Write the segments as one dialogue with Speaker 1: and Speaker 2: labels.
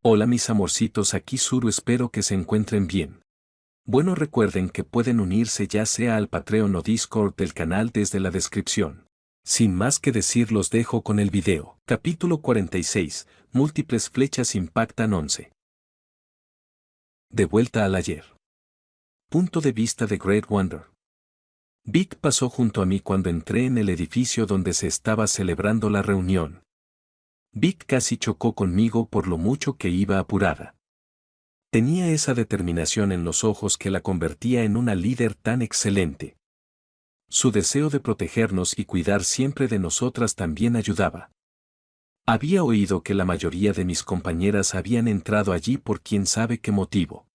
Speaker 1: Hola mis amorcitos, aquí Suru, espero que se encuentren bien. Bueno, recuerden que pueden unirse ya sea al Patreon o Discord del canal desde la descripción. Sin más que decir, los dejo con el video. Capítulo 46. Múltiples flechas impactan 11. De vuelta al ayer. Punto de vista de Great Wonder. Vic pasó junto a mí cuando entré en el edificio donde se estaba celebrando la reunión. Vic casi chocó conmigo por lo mucho que iba apurada. Tenía esa determinación en los ojos que la convertía en una líder tan excelente. Su deseo de protegernos y cuidar siempre de nosotras también ayudaba. Había oído que la mayoría de mis compañeras habían entrado allí por quién sabe qué motivo.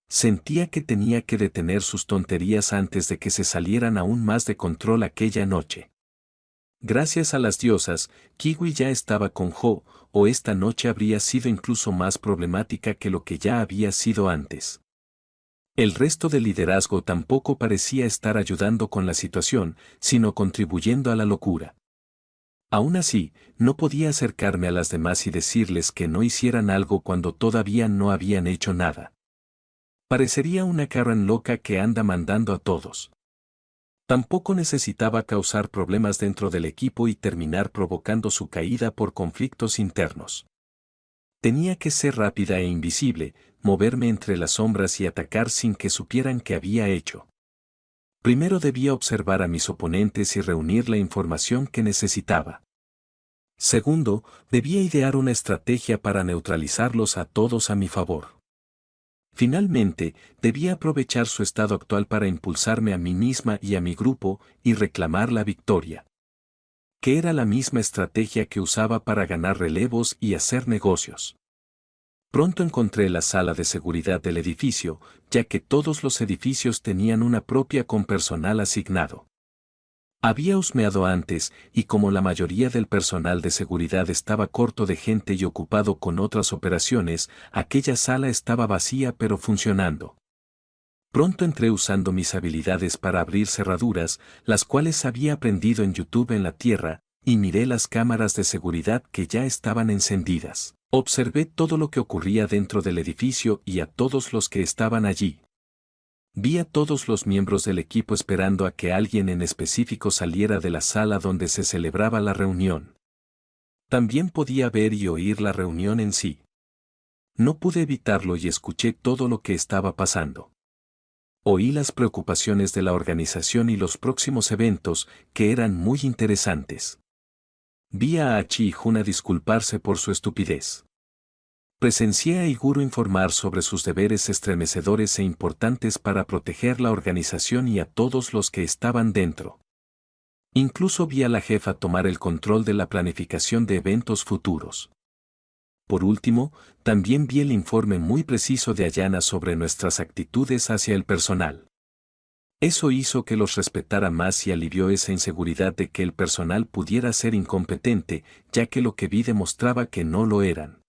Speaker 1: Sentía que tenía que detener sus tonterías antes de que se salieran aún más de control aquella noche. Gracias a las diosas, Kiwi ya estaba con Jo, o esta noche habría sido incluso más problemática que lo que ya había sido antes. El resto del liderazgo tampoco parecía estar ayudando con la situación, sino contribuyendo a la locura. Aún así, no podía acercarme a las demás y decirles que no hicieran algo cuando todavía no habían hecho nada. Parecería una Karen loca que anda mandando a todos. Tampoco necesitaba causar problemas dentro del equipo y terminar provocando su caída por conflictos internos. Tenía que ser rápida e invisible, moverme entre las sombras y atacar sin que supieran qué había hecho. Primero debía observar a mis oponentes y reunir la información que necesitaba. Segundo, debía idear una estrategia para neutralizarlos a todos a mi favor. Finalmente, debía aprovechar su estado actual para impulsarme a mí misma y a mi grupo y reclamar la victoria. Que era la misma estrategia que usaba para ganar relevos y hacer negocios. Pronto encontré la sala de seguridad del edificio, ya que todos los edificios tenían una propia con personal asignado. Había husmeado antes, y como la mayoría del personal de seguridad estaba corto de gente y ocupado con otras operaciones, aquella sala estaba vacía pero funcionando. Pronto entré usando mis habilidades para abrir cerraduras, las cuales había aprendido en YouTube en la Tierra, y miré las cámaras de seguridad que ya estaban encendidas. Observé todo lo que ocurría dentro del edificio y a todos los que estaban allí. Vi a todos los miembros del equipo esperando a que alguien en específico saliera de la sala donde se celebraba la reunión. También podía ver y oír la reunión en sí. No pude evitarlo y escuché todo lo que estaba pasando. Oí las preocupaciones de la organización y los próximos eventos, que eran muy interesantes. Vi a Hachi y Huna disculparse por su estupidez. Presencié a Iguro informar sobre sus deberes estremecedores e importantes para proteger la organización y a todos los que estaban dentro. Incluso vi a la jefa tomar el control de la planificación de eventos futuros. Por último, también vi el informe muy preciso de Ayana sobre nuestras actitudes hacia el personal. Eso hizo que los respetara más y alivió esa inseguridad de que el personal pudiera ser incompetente, ya que lo que vi demostraba que no lo eran.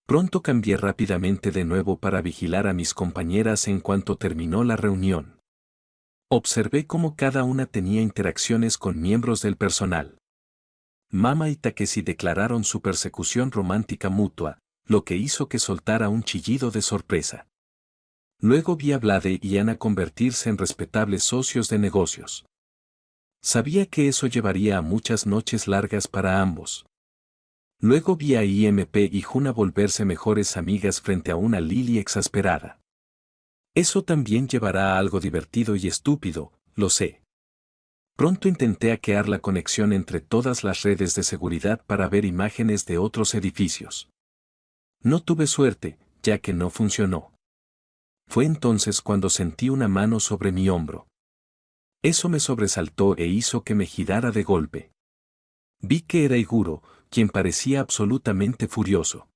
Speaker 1: Pronto cambié rápidamente de nuevo para vigilar a mis compañeras en cuanto terminó la reunión. Observé cómo cada una tenía interacciones con miembros del personal. Mama y Takeshi declararon su persecución romántica mutua, lo que hizo que soltara un chillido de sorpresa. Luego vi a Blade y Ana convertirse en respetables socios de negocios. Sabía que eso llevaría a muchas noches largas para ambos. Luego vi a IMP y Huna volverse mejores amigas frente a una Lily exasperada. Eso también llevará a algo divertido y estúpido, lo sé. Pronto intenté hackear la conexión entre todas las redes de seguridad para ver imágenes de otros edificios. No tuve suerte, ya que no funcionó. Fue entonces cuando sentí una mano sobre mi hombro. Eso me sobresaltó e hizo que me girara de golpe. Vi que era Iguro, quien parecía absolutamente furioso.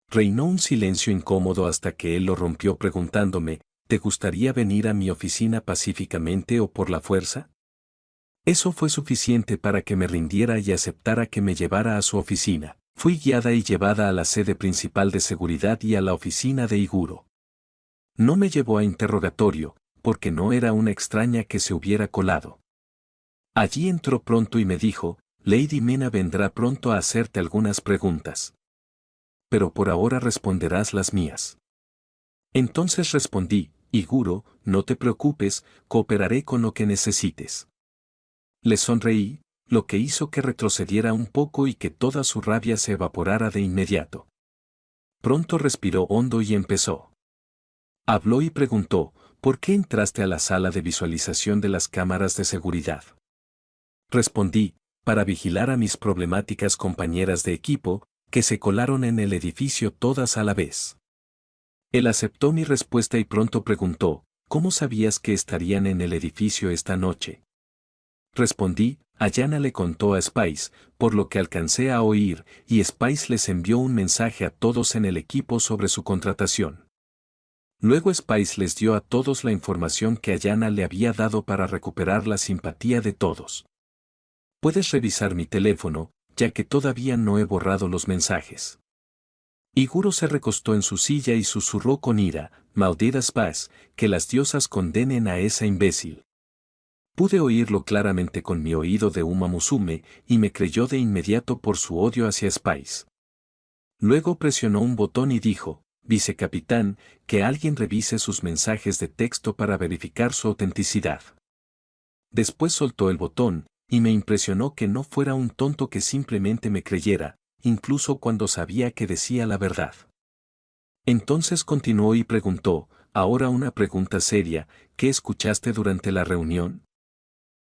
Speaker 1: Reinó un silencio incómodo hasta que él lo rompió preguntándome, ¿te gustaría venir a mi oficina pacíficamente o por la fuerza? Eso fue suficiente para que me rindiera y aceptara que me llevara a su oficina. Fui guiada y llevada a la sede principal de seguridad y a la oficina de Iguro. No me llevó a interrogatorio, porque no era una extraña que se hubiera colado. Allí entró pronto y me dijo, Lady Mena vendrá pronto a hacerte algunas preguntas. pero por ahora responderás las mías. Entonces respondí, Iguro, no te preocupes, cooperaré con lo que necesites. Le sonreí, lo que hizo que retrocediera un poco y que toda su rabia se evaporara de inmediato. Pronto respiró hondo y empezó. Habló y preguntó, ¿por qué entraste a la sala de visualización de las cámaras de seguridad? Respondí, para vigilar a mis problemáticas compañeras de equipo, que se colaron en el edificio todas a la vez. Él aceptó mi respuesta y pronto preguntó, ¿cómo sabías que estarían en el edificio esta noche? Respondí, Ayanna le contó a Spice, por lo que alcancé a oír, y Spice les envió un mensaje a todos en el equipo sobre su contratación. Luego Spice les dio a todos la información que Ayanna le había dado para recuperar la simpatía de todos. Puedes revisar mi teléfono, ya que todavía no he borrado los mensajes. Iguro se recostó en su silla y susurró con ira, maldita Spice, que las diosas condenen a esa imbécil. Pude oírlo claramente con mi oído de Uma Musume, y me creyó de inmediato por su odio hacia Spice. Luego presionó un botón y dijo, Vicecapitán, que alguien revise sus mensajes de texto para verificar su autenticidad. Después soltó el botón, y me impresionó que no fuera un tonto que simplemente me creyera, incluso cuando sabía que decía la verdad. Entonces continuó y preguntó, ahora una pregunta seria, ¿qué escuchaste durante la reunión?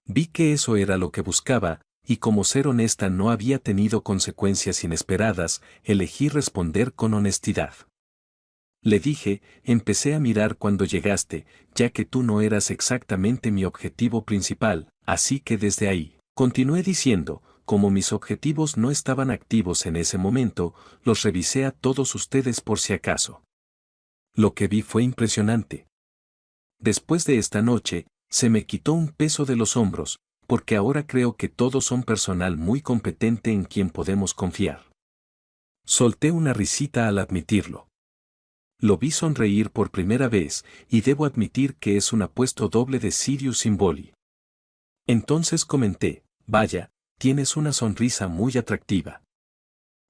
Speaker 1: Vi que eso era lo que buscaba, y como ser honesta no había tenido consecuencias inesperadas, elegí responder con honestidad. Le dije, empecé a mirar cuando llegaste, ya que tú no eras exactamente mi objetivo principal, así que desde ahí, continué diciendo, como mis objetivos no estaban activos en ese momento, los revisé a todos ustedes por si acaso. Lo que vi fue impresionante. Después de esta noche, se me quitó un peso de los hombros, porque ahora creo que todos son personal muy competente en quien podemos confiar. Solté una risita al admitirlo. Lo vi sonreír por primera vez, y debo admitir que es un apuesto doble de Sirius Symboli. Entonces comenté, vaya, tienes una sonrisa muy atractiva.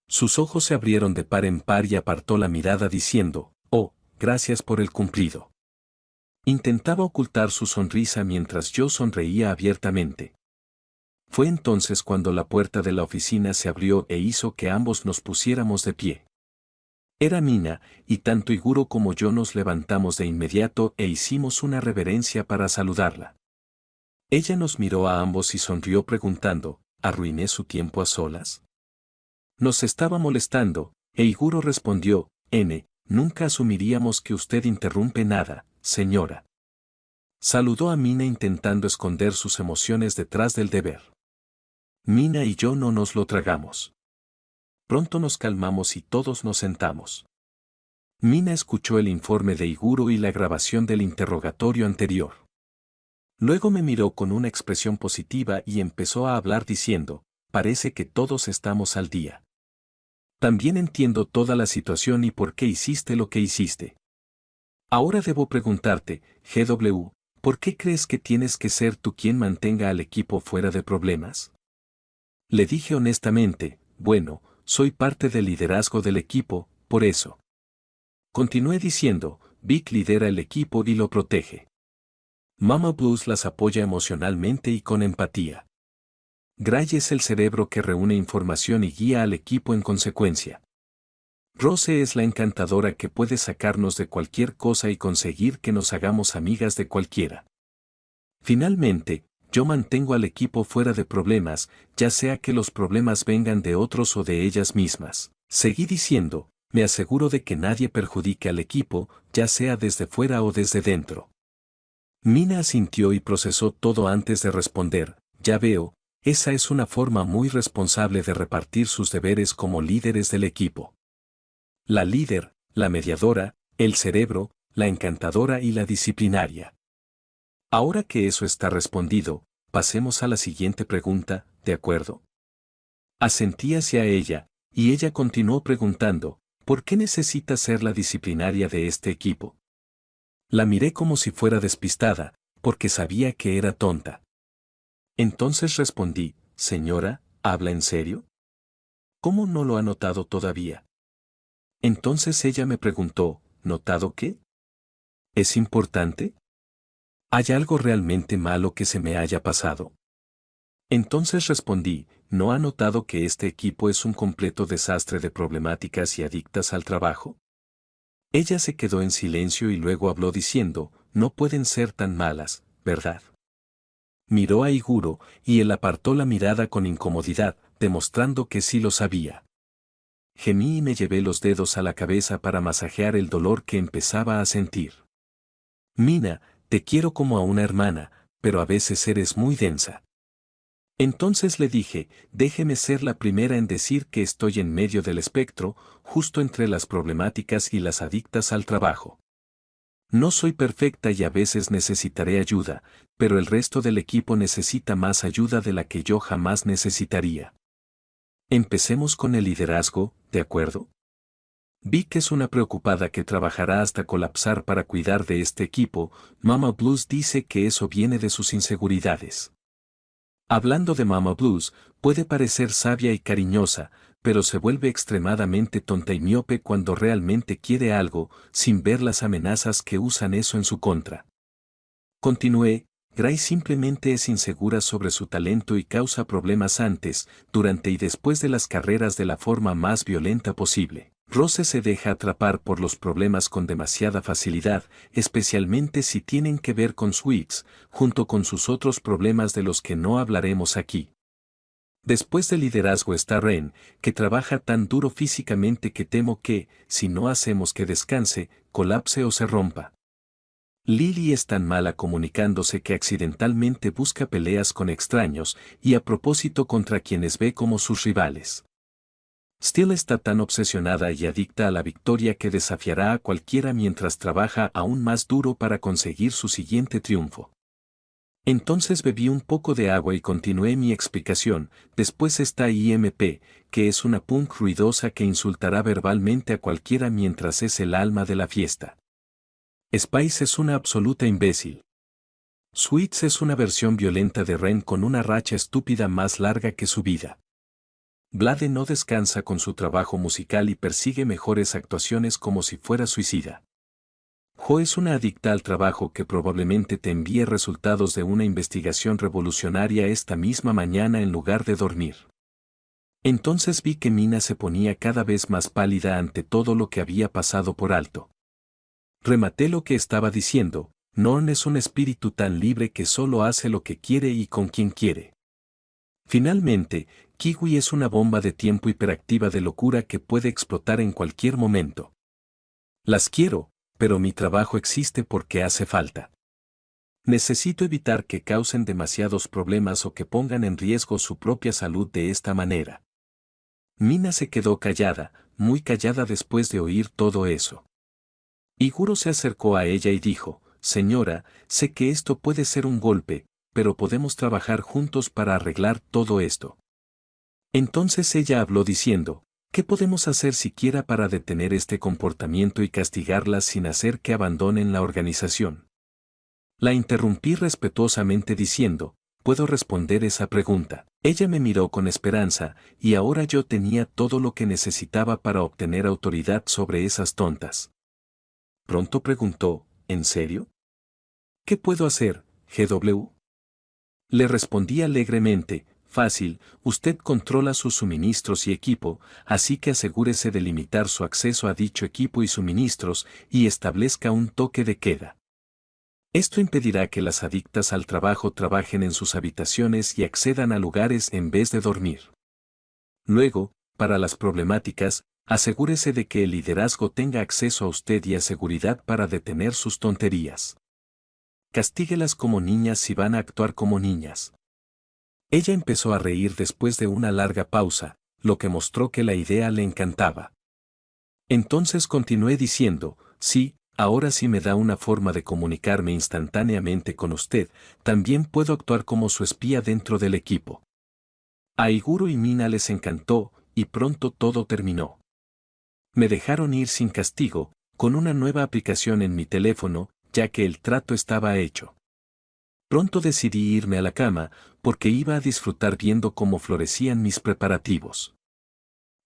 Speaker 1: Sus ojos se abrieron de par en par y apartó la mirada diciendo, oh, gracias por el cumplido. Intentaba ocultar su sonrisa mientras yo sonreía abiertamente. Fue entonces cuando la puerta de la oficina se abrió e hizo que ambos nos pusiéramos de pie. Era Mina, y tanto Iguro como yo nos levantamos de inmediato e hicimos una reverencia para saludarla. Ella nos miró a ambos y sonrió preguntando, ¿arruiné su tiempo a solas? Nos estaba molestando, e Iguro respondió, nunca asumiríamos que usted interrumpe nada, señora. Saludó a Mina intentando esconder sus emociones detrás del deber. Mina y yo no nos lo tragamos. Pronto nos calmamos y todos nos sentamos. Mina escuchó el informe de Iguro y la grabación del interrogatorio anterior. Luego me miró con una expresión positiva y empezó a hablar diciendo, parece que todos estamos al día. También entiendo toda la situación y por qué hiciste lo que hiciste. Ahora debo preguntarte, GW, ¿por qué crees que tienes que ser tú quien mantenga al equipo fuera de problemas? Le dije honestamente, bueno, soy parte del liderazgo del equipo, por eso. Continué diciendo, Vic lidera el equipo y lo protege. Mama Blues las apoya emocionalmente y con empatía. Gray es el cerebro que reúne información y guía al equipo en consecuencia. Rose es la encantadora que puede sacarnos de cualquier cosa y conseguir que nos hagamos amigas de cualquiera. Finalmente, yo mantengo al equipo fuera de problemas, ya sea que los problemas vengan de otros o de ellas mismas. Seguí diciendo, me aseguro de que nadie perjudique al equipo, ya sea desde fuera o desde dentro. Mina asintió y procesó todo antes de responder, ya veo, esa es una forma muy responsable de repartir sus deberes como líderes del equipo. La líder, la mediadora, el cerebro, la encantadora y la disciplinaria. Ahora que eso está respondido, pasemos a la siguiente pregunta, ¿de acuerdo? Asentí hacia ella, y ella continuó preguntando, ¿por qué necesita ser la disciplinaria de este equipo? La miré como si fuera despistada, porque sabía que era tonta. Entonces respondí, señora, ¿habla en serio? ¿Cómo no lo ha notado todavía? Entonces ella me preguntó, ¿notado qué? ¿Es importante? ¿Hay algo realmente malo que se me haya pasado? Entonces respondí, ¿no ha notado que este equipo es un completo desastre de problemáticas y adictas al trabajo? Ella se quedó en silencio y luego habló diciendo, no pueden ser tan malas, ¿verdad? Miró a Iguro, y él apartó la mirada con incomodidad, demostrando que sí lo sabía. Gemí y me llevé los dedos a la cabeza para masajear el dolor que empezaba a sentir. Mina, te quiero como a una hermana, pero a veces eres muy densa. Entonces le dije, déjeme ser la primera en decir que estoy en medio del espectro, justo entre las problemáticas y las adictas al trabajo. No soy perfecta y a veces necesitaré ayuda, pero el resto del equipo necesita más ayuda de la que yo jamás necesitaría. Empecemos con el liderazgo, ¿de acuerdo? Vi que es una preocupada que trabajará hasta colapsar para cuidar de este equipo. Mama Blues dice que eso viene de sus inseguridades. Hablando de Mama Blues, puede parecer sabia y cariñosa, pero se vuelve extremadamente tonta y miope cuando realmente quiere algo, sin ver las amenazas que usan eso en su contra. Continué, Grace simplemente es insegura sobre su talento y causa problemas antes, durante y después de las carreras de la forma más violenta posible. Rose se deja atrapar por los problemas con demasiada facilidad, especialmente si tienen que ver con Sweets, junto con sus otros problemas de los que no hablaremos aquí. Después del liderazgo está Ren, que trabaja tan duro físicamente que temo que, si no hacemos que descanse, colapse o se rompa. Lily es tan mala comunicándose que accidentalmente busca peleas con extraños y a propósito contra quienes ve como sus rivales. Steele está tan obsesionada y adicta a la victoria que desafiará a cualquiera mientras trabaja aún más duro para conseguir su siguiente triunfo. Entonces bebí un poco de agua y continué mi explicación. Después está IMP, que es una punk ruidosa que insultará verbalmente a cualquiera mientras es el alma de la fiesta. Spice es una absoluta imbécil. Sweets es una versión violenta de Ren con una racha estúpida más larga que su vida. Blade no descansa con su trabajo musical y persigue mejores actuaciones como si fuera suicida. Jo es una adicta al trabajo que probablemente te envíe resultados de una investigación revolucionaria esta misma mañana en lugar de dormir. Entonces vi que Mina se ponía cada vez más pálida ante todo lo que había pasado por alto. Rematé lo que estaba diciendo, Norn es un espíritu tan libre que solo hace lo que quiere y con quien quiere. Finalmente, Kiwi es una bomba de tiempo hiperactiva de locura que puede explotar en cualquier momento. Las quiero, pero mi trabajo existe porque hace falta. Necesito evitar que causen demasiados problemas o que pongan en riesgo su propia salud de esta manera. Mina se quedó callada, muy callada después de oír todo eso. Iguro se acercó a ella y dijo, señora, sé que esto puede ser un golpe, pero podemos trabajar juntos para arreglar todo esto. Entonces ella habló diciendo, ¿qué podemos hacer siquiera para detener este comportamiento y castigarlas sin hacer que abandonen la organización? La interrumpí respetuosamente diciendo, ¿puedo responder esa pregunta? Ella me miró con esperanza, y ahora yo tenía todo lo que necesitaba para obtener autoridad sobre esas tontas. Pronto preguntó, ¿en serio? ¿Qué puedo hacer, GW? Le respondí alegremente, fácil, usted controla sus suministros y equipo, así que asegúrese de limitar su acceso a dicho equipo y suministros y establezca un toque de queda. Esto impedirá que las adictas al trabajo trabajen en sus habitaciones y accedan a lugares en vez de dormir. Luego, para las problemáticas, asegúrese de que el liderazgo tenga acceso a usted y a seguridad para detener sus tonterías. Castíguelas como niñas si van a actuar como niñas. Ella empezó a reír después de una larga pausa, lo que mostró que la idea le encantaba. Entonces continué diciendo, sí, ahora sí me da una forma de comunicarme instantáneamente con usted, también puedo actuar como su espía dentro del equipo. A Iguro y Mina les encantó, y pronto todo terminó. Me dejaron ir sin castigo, con una nueva aplicación en mi teléfono, ya que el trato estaba hecho. Pronto decidí irme a la cama, porque iba a disfrutar viendo cómo florecían mis preparativos.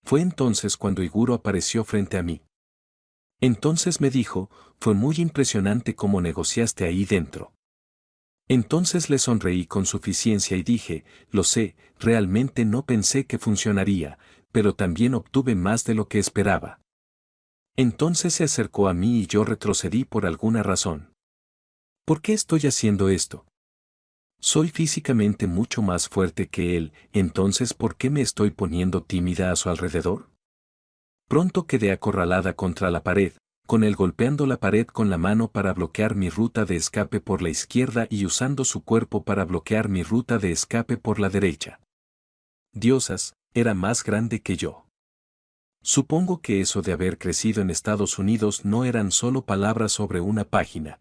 Speaker 1: Fue entonces cuando Iguro apareció frente a mí. Entonces me dijo, fue muy impresionante cómo negociaste ahí dentro. Entonces le sonreí con suficiencia y dije, lo sé, realmente no pensé que funcionaría, pero también obtuve más de lo que esperaba. Entonces se acercó a mí y yo retrocedí por alguna razón. ¿Por qué estoy haciendo esto? Soy físicamente mucho más fuerte que él, entonces ¿por qué me estoy poniendo tímida a su alrededor? Pronto quedé acorralada contra la pared, con él golpeando la pared con la mano para bloquear mi ruta de escape por la izquierda y usando su cuerpo para bloquear mi ruta de escape por la derecha. Diosas, era más grande que yo. Supongo que eso de haber crecido en Estados Unidos no eran solo palabras sobre una página.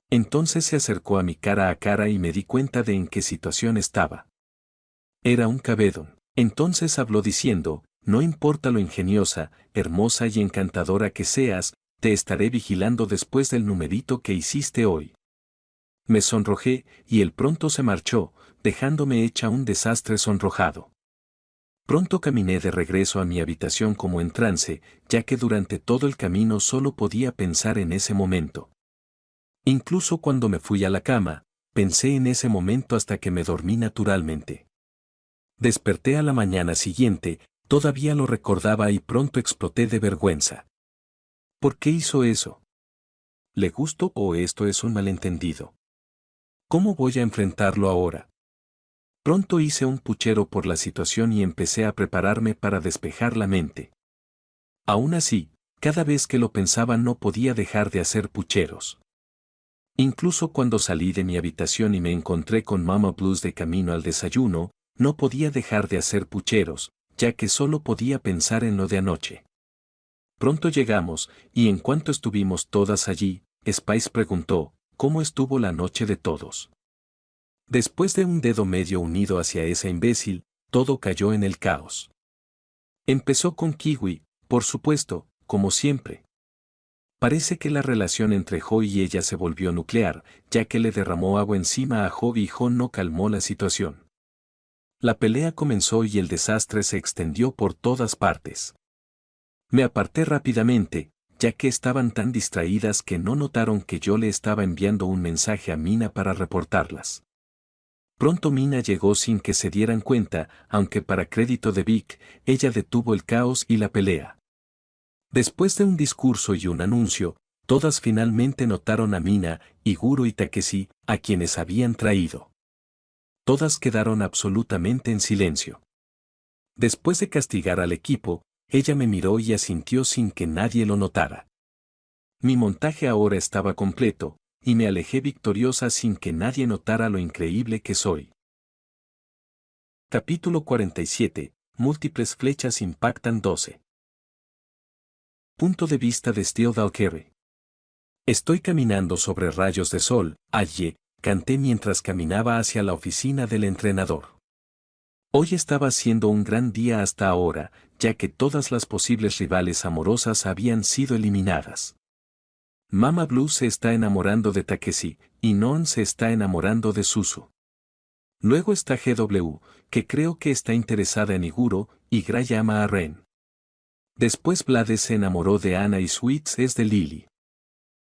Speaker 1: Entonces se acercó a mi cara a cara y me di cuenta de en qué situación estaba. Era un cabedón. Entonces habló diciendo, no importa lo ingeniosa, hermosa y encantadora que seas, te estaré vigilando después del numerito que hiciste hoy. Me sonrojé, y él pronto se marchó, dejándome hecha un desastre sonrojado. Pronto caminé de regreso a mi habitación como en trance, ya que durante todo el camino solo podía pensar en ese momento. Incluso cuando me fui a la cama, pensé en ese momento hasta que me dormí naturalmente. Desperté a la mañana siguiente, todavía lo recordaba y pronto exploté de vergüenza. ¿Por qué hizo eso? ¿Le gustó o esto es un malentendido? ¿Cómo voy a enfrentarlo ahora? Pronto hice un puchero por la situación y empecé a prepararme para despejar la mente. Aún así, cada vez que lo pensaba no podía dejar de hacer pucheros. Incluso cuando salí de mi habitación y me encontré con Mama Blues de camino al desayuno, no podía dejar de hacer pucheros, ya que solo podía pensar en lo de anoche. Pronto llegamos, y en cuanto estuvimos todas allí, Spice preguntó, ¿cómo estuvo la noche de todos? Después de un dedo medio unido hacia esa imbécil, todo cayó en el caos. Empezó con Kiwi, por supuesto, como siempre. Parece que la relación entre Jo y ella se volvió nuclear, ya que le derramó agua encima a Jo y Jo no calmó la situación. La pelea comenzó y el desastre se extendió por todas partes. Me aparté rápidamente, ya que estaban tan distraídas que no notaron que yo le estaba enviando un mensaje a Mina para reportarlas. Pronto Mina llegó sin que se dieran cuenta, aunque para crédito de Vic, ella detuvo el caos y la pelea. Después de un discurso y un anuncio, todas finalmente notaron a Mina, Iguro y Takeshi, a quienes habían traído. Todas quedaron absolutamente en silencio. Después de castigar al equipo, ella me miró y asintió sin que nadie lo notara. Mi montaje ahora estaba completo, y me alejé victoriosa sin que nadie notara lo increíble que soy. Capítulo 47. Múltiples flechas impactan 12. Punto de vista de Steel Valkyrie. Estoy caminando sobre rayos de sol, allí, canté mientras caminaba hacia la oficina del entrenador. Hoy estaba siendo un gran día hasta ahora, ya que todas las posibles rivales amorosas habían sido eliminadas. Mama Blue se está enamorando de Takeshi, y Non se está enamorando de Suzu. Luego está GW, que creo que está interesada en Iguro, y Gray ama a Ren. Después Blade se enamoró de Anna y Sweets es de Lily.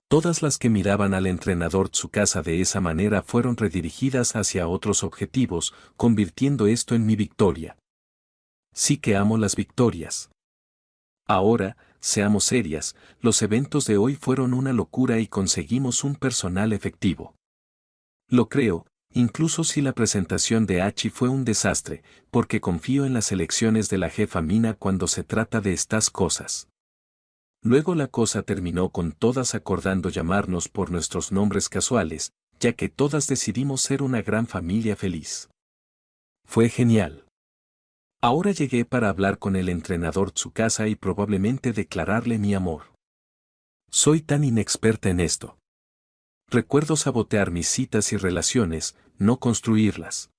Speaker 1: Todas las que miraban al entrenador Tsukasa de esa manera fueron redirigidas hacia otros objetivos, convirtiendo esto en mi victoria. Sí que amo las victorias. Ahora, seamos serias, los eventos de hoy fueron una locura y conseguimos un personal efectivo. Lo creo, incluso si la presentación de Hachi fue un desastre, porque confío en las elecciones de la jefa Mina cuando se trata de estas cosas. Luego la cosa terminó con todas acordando llamarnos por nuestros nombres casuales, ya que todas decidimos ser una gran familia feliz. Fue genial. Ahora llegué para hablar con el entrenador Tsukasa y probablemente declararle mi amor. Soy tan inexperta en esto. Recuerdo sabotear mis citas y relaciones, no construirlas.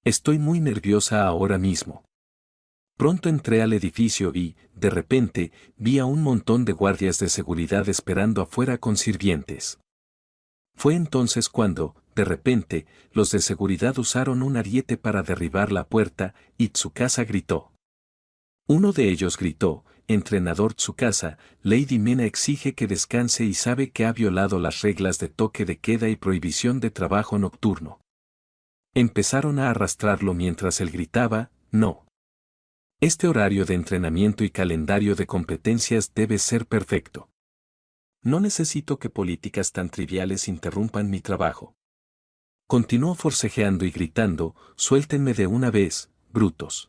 Speaker 1: Estoy muy nerviosa ahora mismo. Pronto entré al edificio y, de repente, vi a un montón de guardias de seguridad esperando afuera con sirvientes. Fue entonces cuando, de repente, los de seguridad usaron un ariete para derribar la puerta, y Tsukasa gritó. Uno de ellos gritó: entrenador Tsukasa, Lady Mina exige que descanse y sabe que ha violado las reglas de toque de queda y prohibición de trabajo nocturno. Empezaron a arrastrarlo mientras él gritaba: no. Este horario de entrenamiento y calendario de competencias debe ser perfecto. No necesito que políticas tan triviales interrumpan mi trabajo. Continuó forcejeando y gritando: suéltenme de una vez, brutos.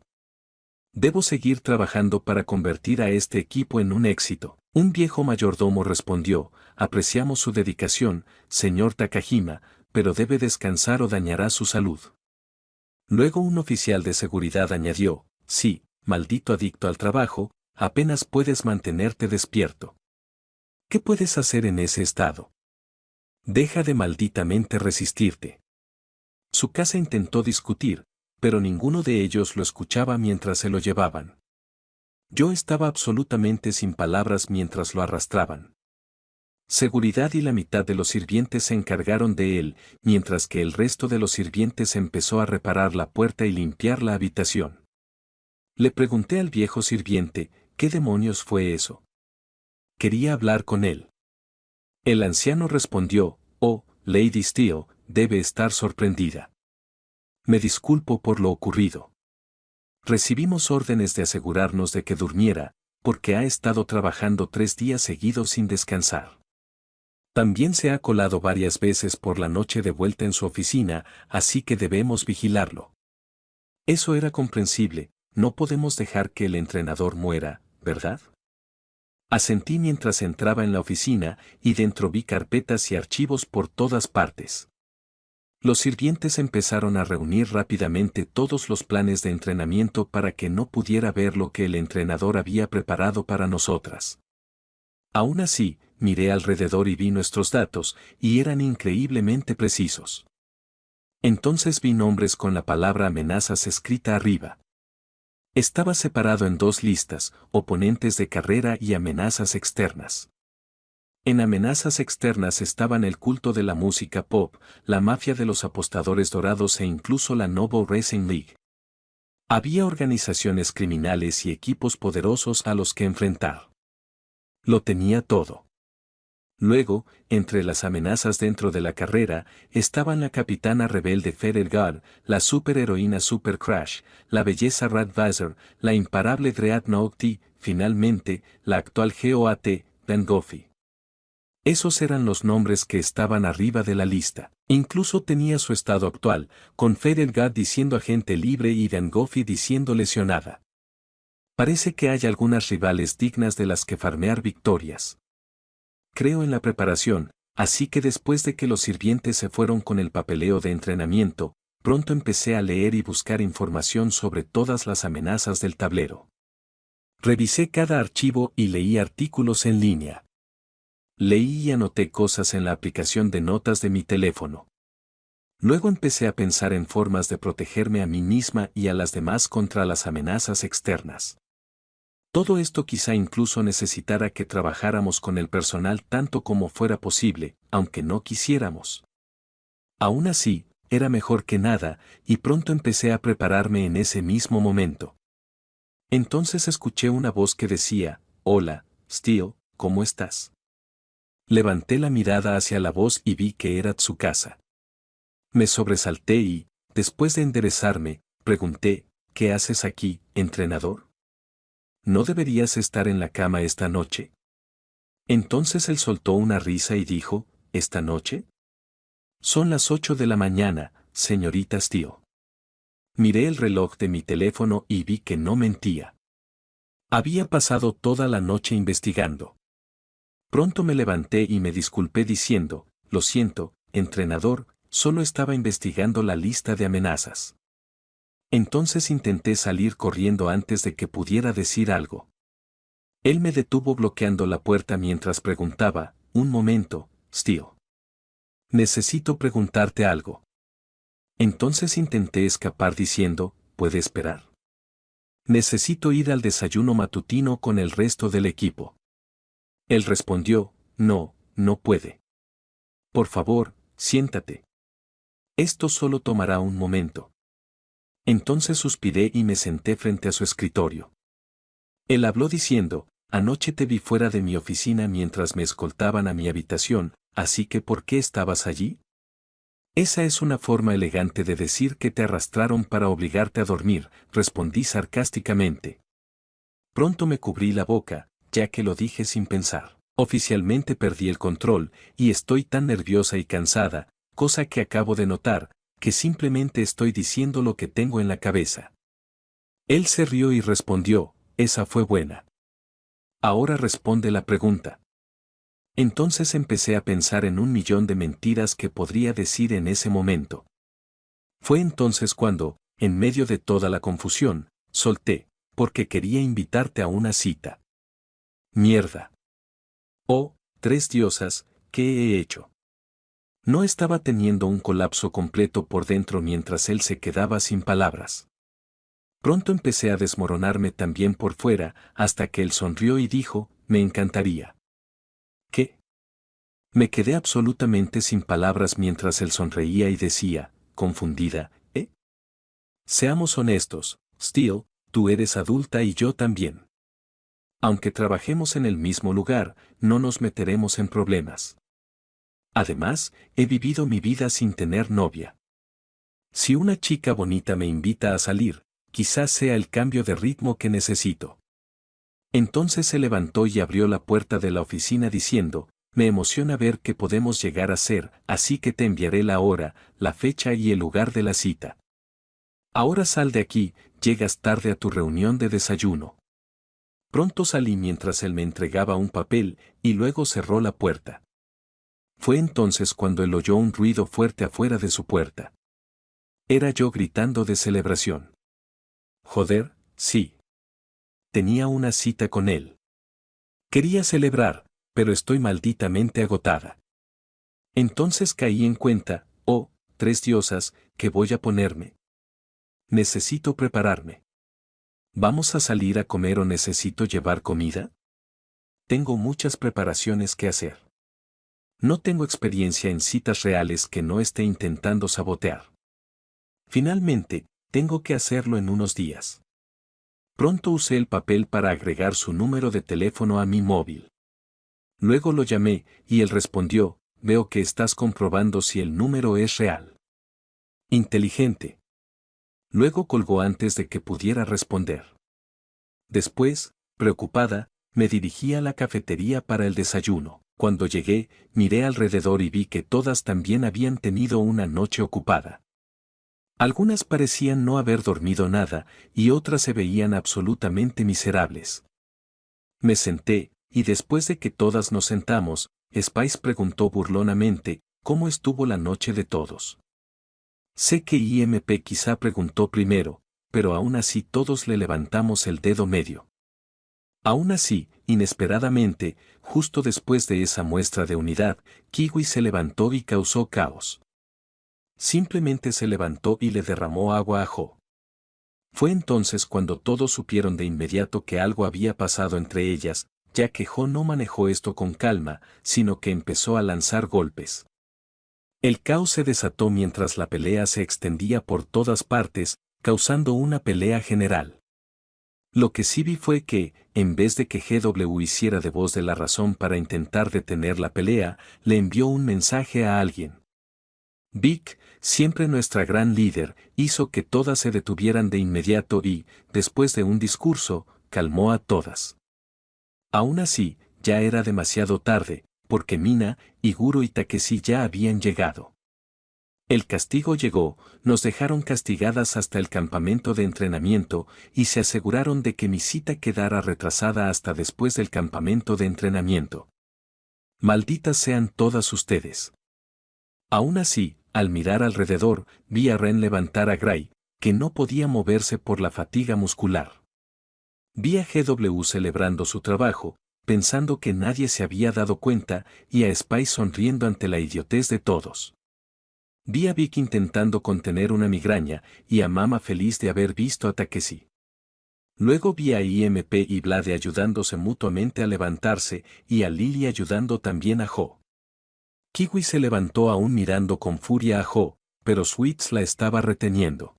Speaker 1: Debo seguir trabajando para convertir a este equipo en un éxito. Un viejo mayordomo respondió: apreciamos su dedicación, señor Takahima, pero debe descansar o dañará su salud. Luego un oficial de seguridad añadió: sí, maldito adicto al trabajo, apenas puedes mantenerte despierto. ¿Qué puedes hacer en ese estado? Deja de malditamente resistirte. Tsukasa intentó discutir, pero ninguno de ellos lo escuchaba mientras se lo llevaban. Yo estaba absolutamente sin palabras mientras lo arrastraban. Seguridad y la mitad de los sirvientes se encargaron de él, mientras que el resto de los sirvientes empezó a reparar la puerta y limpiar la habitación. Le pregunté al viejo sirviente: ¿qué demonios fue eso? Quería hablar con él. El anciano respondió: oh, Lady Steele, debe estar sorprendida. Me disculpo por lo ocurrido. Recibimos órdenes de asegurarnos de que durmiera, porque ha estado trabajando 3 días seguidos sin descansar. También se ha colado varias veces por la noche de vuelta en su oficina, así que debemos vigilarlo. Eso era comprensible, no podemos dejar que el entrenador muera, ¿verdad? Asentí mientras entraba en la oficina, y dentro vi carpetas y archivos por todas partes. Los sirvientes empezaron a reunir rápidamente todos los planes de entrenamiento para que no pudiera ver lo que el entrenador había preparado para nosotras. Aún así, miré alrededor y vi nuestros datos, y eran increíblemente precisos. Entonces vi nombres con la palabra amenazas escrita arriba. Estaba separado en 2 listas: oponentes de carrera y amenazas externas. En amenazas externas estaban el culto de la música pop, la mafia de los apostadores dorados e incluso la Novo Racing League. Había organizaciones criminales y equipos poderosos a los que enfrentar. Lo tenía todo. Luego, entre las amenazas dentro de la carrera, estaban la capitana rebelde Feather Guard, la superheroína Super Crash, la belleza Radvisor, la imparable Dreadnought y, finalmente, la actual GOAT, Van Goffy. Esos eran los nombres que estaban arriba de la lista. Incluso tenía su estado actual, con Feather Guard diciendo agente libre y Van Goffy diciendo lesionada. Parece que hay algunas rivales dignas de las que farmear victorias. Creo en la preparación, así que después de que los sirvientes se fueron con el papeleo de entrenamiento, pronto empecé a leer y buscar información sobre todas las amenazas del tablero. Revisé cada archivo y leí artículos en línea. Leí y anoté cosas en la aplicación de notas de mi teléfono. Luego empecé a pensar en formas de protegerme a mí misma y a las demás contra las amenazas externas. Todo esto quizá incluso necesitara que trabajáramos con el personal tanto como fuera posible, aunque no quisiéramos. Aún así, era mejor que nada, y pronto empecé a prepararme en ese mismo momento. Entonces escuché una voz que decía: hola, Steele, ¿cómo estás? Levanté la mirada hacia la voz y vi que era Tsukasa. Me sobresalté y, después de enderezarme, pregunté: ¿qué haces aquí, entrenador? ¿No deberías estar en la cama esta noche? Entonces él soltó una risa y dijo: ¿esta noche? Son las 8 de la mañana, señorita Steele. Miré el reloj de mi teléfono y vi que no mentía. Había pasado toda la noche investigando. Pronto me levanté y me disculpé diciendo: lo siento, entrenador, solo estaba investigando la lista de amenazas. Entonces intenté salir corriendo antes de que pudiera decir algo. Él me detuvo bloqueando la puerta mientras preguntaba: un momento, Steele. Necesito preguntarte algo. Entonces intenté escapar diciendo: ¿puede esperar? Necesito ir al desayuno matutino con el resto del equipo. Él respondió: no, no puede. Por favor, siéntate. Esto solo tomará un momento. Entonces suspiré y me senté frente a su escritorio. Él habló diciendo, anoche te vi fuera de mi oficina mientras me escoltaban a mi habitación, así que ¿por qué estabas allí? Esa es una forma elegante de decir que te arrastraron para obligarte a dormir, respondí sarcásticamente. Pronto me cubrí la boca, ya que lo dije sin pensar. Oficialmente perdí el control, y estoy tan nerviosa y cansada, cosa que acabo de notar, que simplemente estoy diciendo lo que tengo en la cabeza. Él se rió y respondió, esa fue buena. Ahora responde la pregunta. Entonces empecé a pensar en 1.000.000 de mentiras que podría decir en ese momento. Fue entonces cuando, en medio de toda la confusión, solté, porque quería invitarte a una cita. Mierda. Oh, 3 diosas, ¿qué he hecho? No estaba teniendo un colapso completo por dentro mientras él se quedaba sin palabras. Pronto empecé a desmoronarme también por fuera, hasta que él sonrió y dijo, me encantaría. ¿Qué? Me quedé absolutamente sin palabras mientras él sonreía y decía, confundida, ¿eh? Seamos honestos, Steele, tú eres adulta y yo también. Aunque trabajemos en el mismo lugar, no nos meteremos en problemas. Además, he vivido mi vida sin tener novia. Si una chica bonita me invita a salir, quizás sea el cambio de ritmo que necesito. Entonces se levantó y abrió la puerta de la oficina diciendo, me emociona ver qué podemos llegar a ser, así que te enviaré la hora, la fecha y el lugar de la cita. Ahora sal de aquí, llegas tarde a tu reunión de desayuno. Pronto salí mientras él me entregaba un papel, y luego cerró la puerta. Fue entonces cuando él oyó un ruido fuerte afuera de su puerta. Era yo gritando de celebración. Joder, sí. Tenía una cita con él. Quería celebrar, pero estoy malditamente agotada. Entonces caí en cuenta, oh, 3 diosas, ¿qué voy a ponerme? Necesito prepararme. ¿Vamos a salir a comer o necesito llevar comida? Tengo muchas preparaciones que hacer. No tengo experiencia en citas reales que no esté intentando sabotear. Finalmente, tengo que hacerlo en unos días. Pronto usé el papel para agregar su número de teléfono a mi móvil. Luego lo llamé, y él respondió, veo que estás comprobando si el número es real. Inteligente. Luego colgó antes de que pudiera responder. Después, preocupada, me dirigí a la cafetería para el desayuno. Cuando llegué, miré alrededor y vi que todas también habían tenido una noche ocupada. Algunas parecían no haber dormido nada, y otras se veían absolutamente miserables. Me senté, y después de que todas nos sentamos, Spice preguntó burlonamente, ¿cómo estuvo la noche de todos? Sé que IMP quizá preguntó primero, pero aún así todos le levantamos el dedo medio. Aún así, inesperadamente, justo después de esa muestra de unidad, Kiwi se levantó y causó caos. Simplemente se levantó y le derramó agua a Jo. Fue entonces cuando todos supieron de inmediato que algo había pasado entre ellas, ya que Jo no manejó esto con calma, sino que empezó a lanzar golpes. El caos se desató mientras la pelea se extendía por todas partes, causando una pelea general. Lo que sí vi fue que, en vez de que GW hiciera de voz de la razón para intentar detener la pelea, le envió un mensaje a alguien. Vic, siempre nuestra gran líder, hizo que todas se detuvieran de inmediato y, después de un discurso, calmó a todas. Aún así, ya era demasiado tarde, porque Mina, Iguro y Takeshi ya habían llegado. El castigo llegó, nos dejaron castigadas hasta el campamento de entrenamiento y se aseguraron de que mi cita quedara retrasada hasta después del campamento de entrenamiento. Malditas sean todas ustedes. Aún así, al mirar alrededor, vi a Ren levantar a Gray, que no podía moverse por la fatiga muscular. Vi a GW celebrando su trabajo, pensando que nadie se había dado cuenta, y a Spice sonriendo ante la idiotez de todos. Vi a Vic intentando contener una migraña, y a Mama feliz de haber visto a Takeshi. Luego vi a IMP y Blade ayudándose mutuamente a levantarse, y a Lily ayudando también a Jo. Kiwi se levantó aún mirando con furia a Jo, pero Sweets la estaba reteniendo.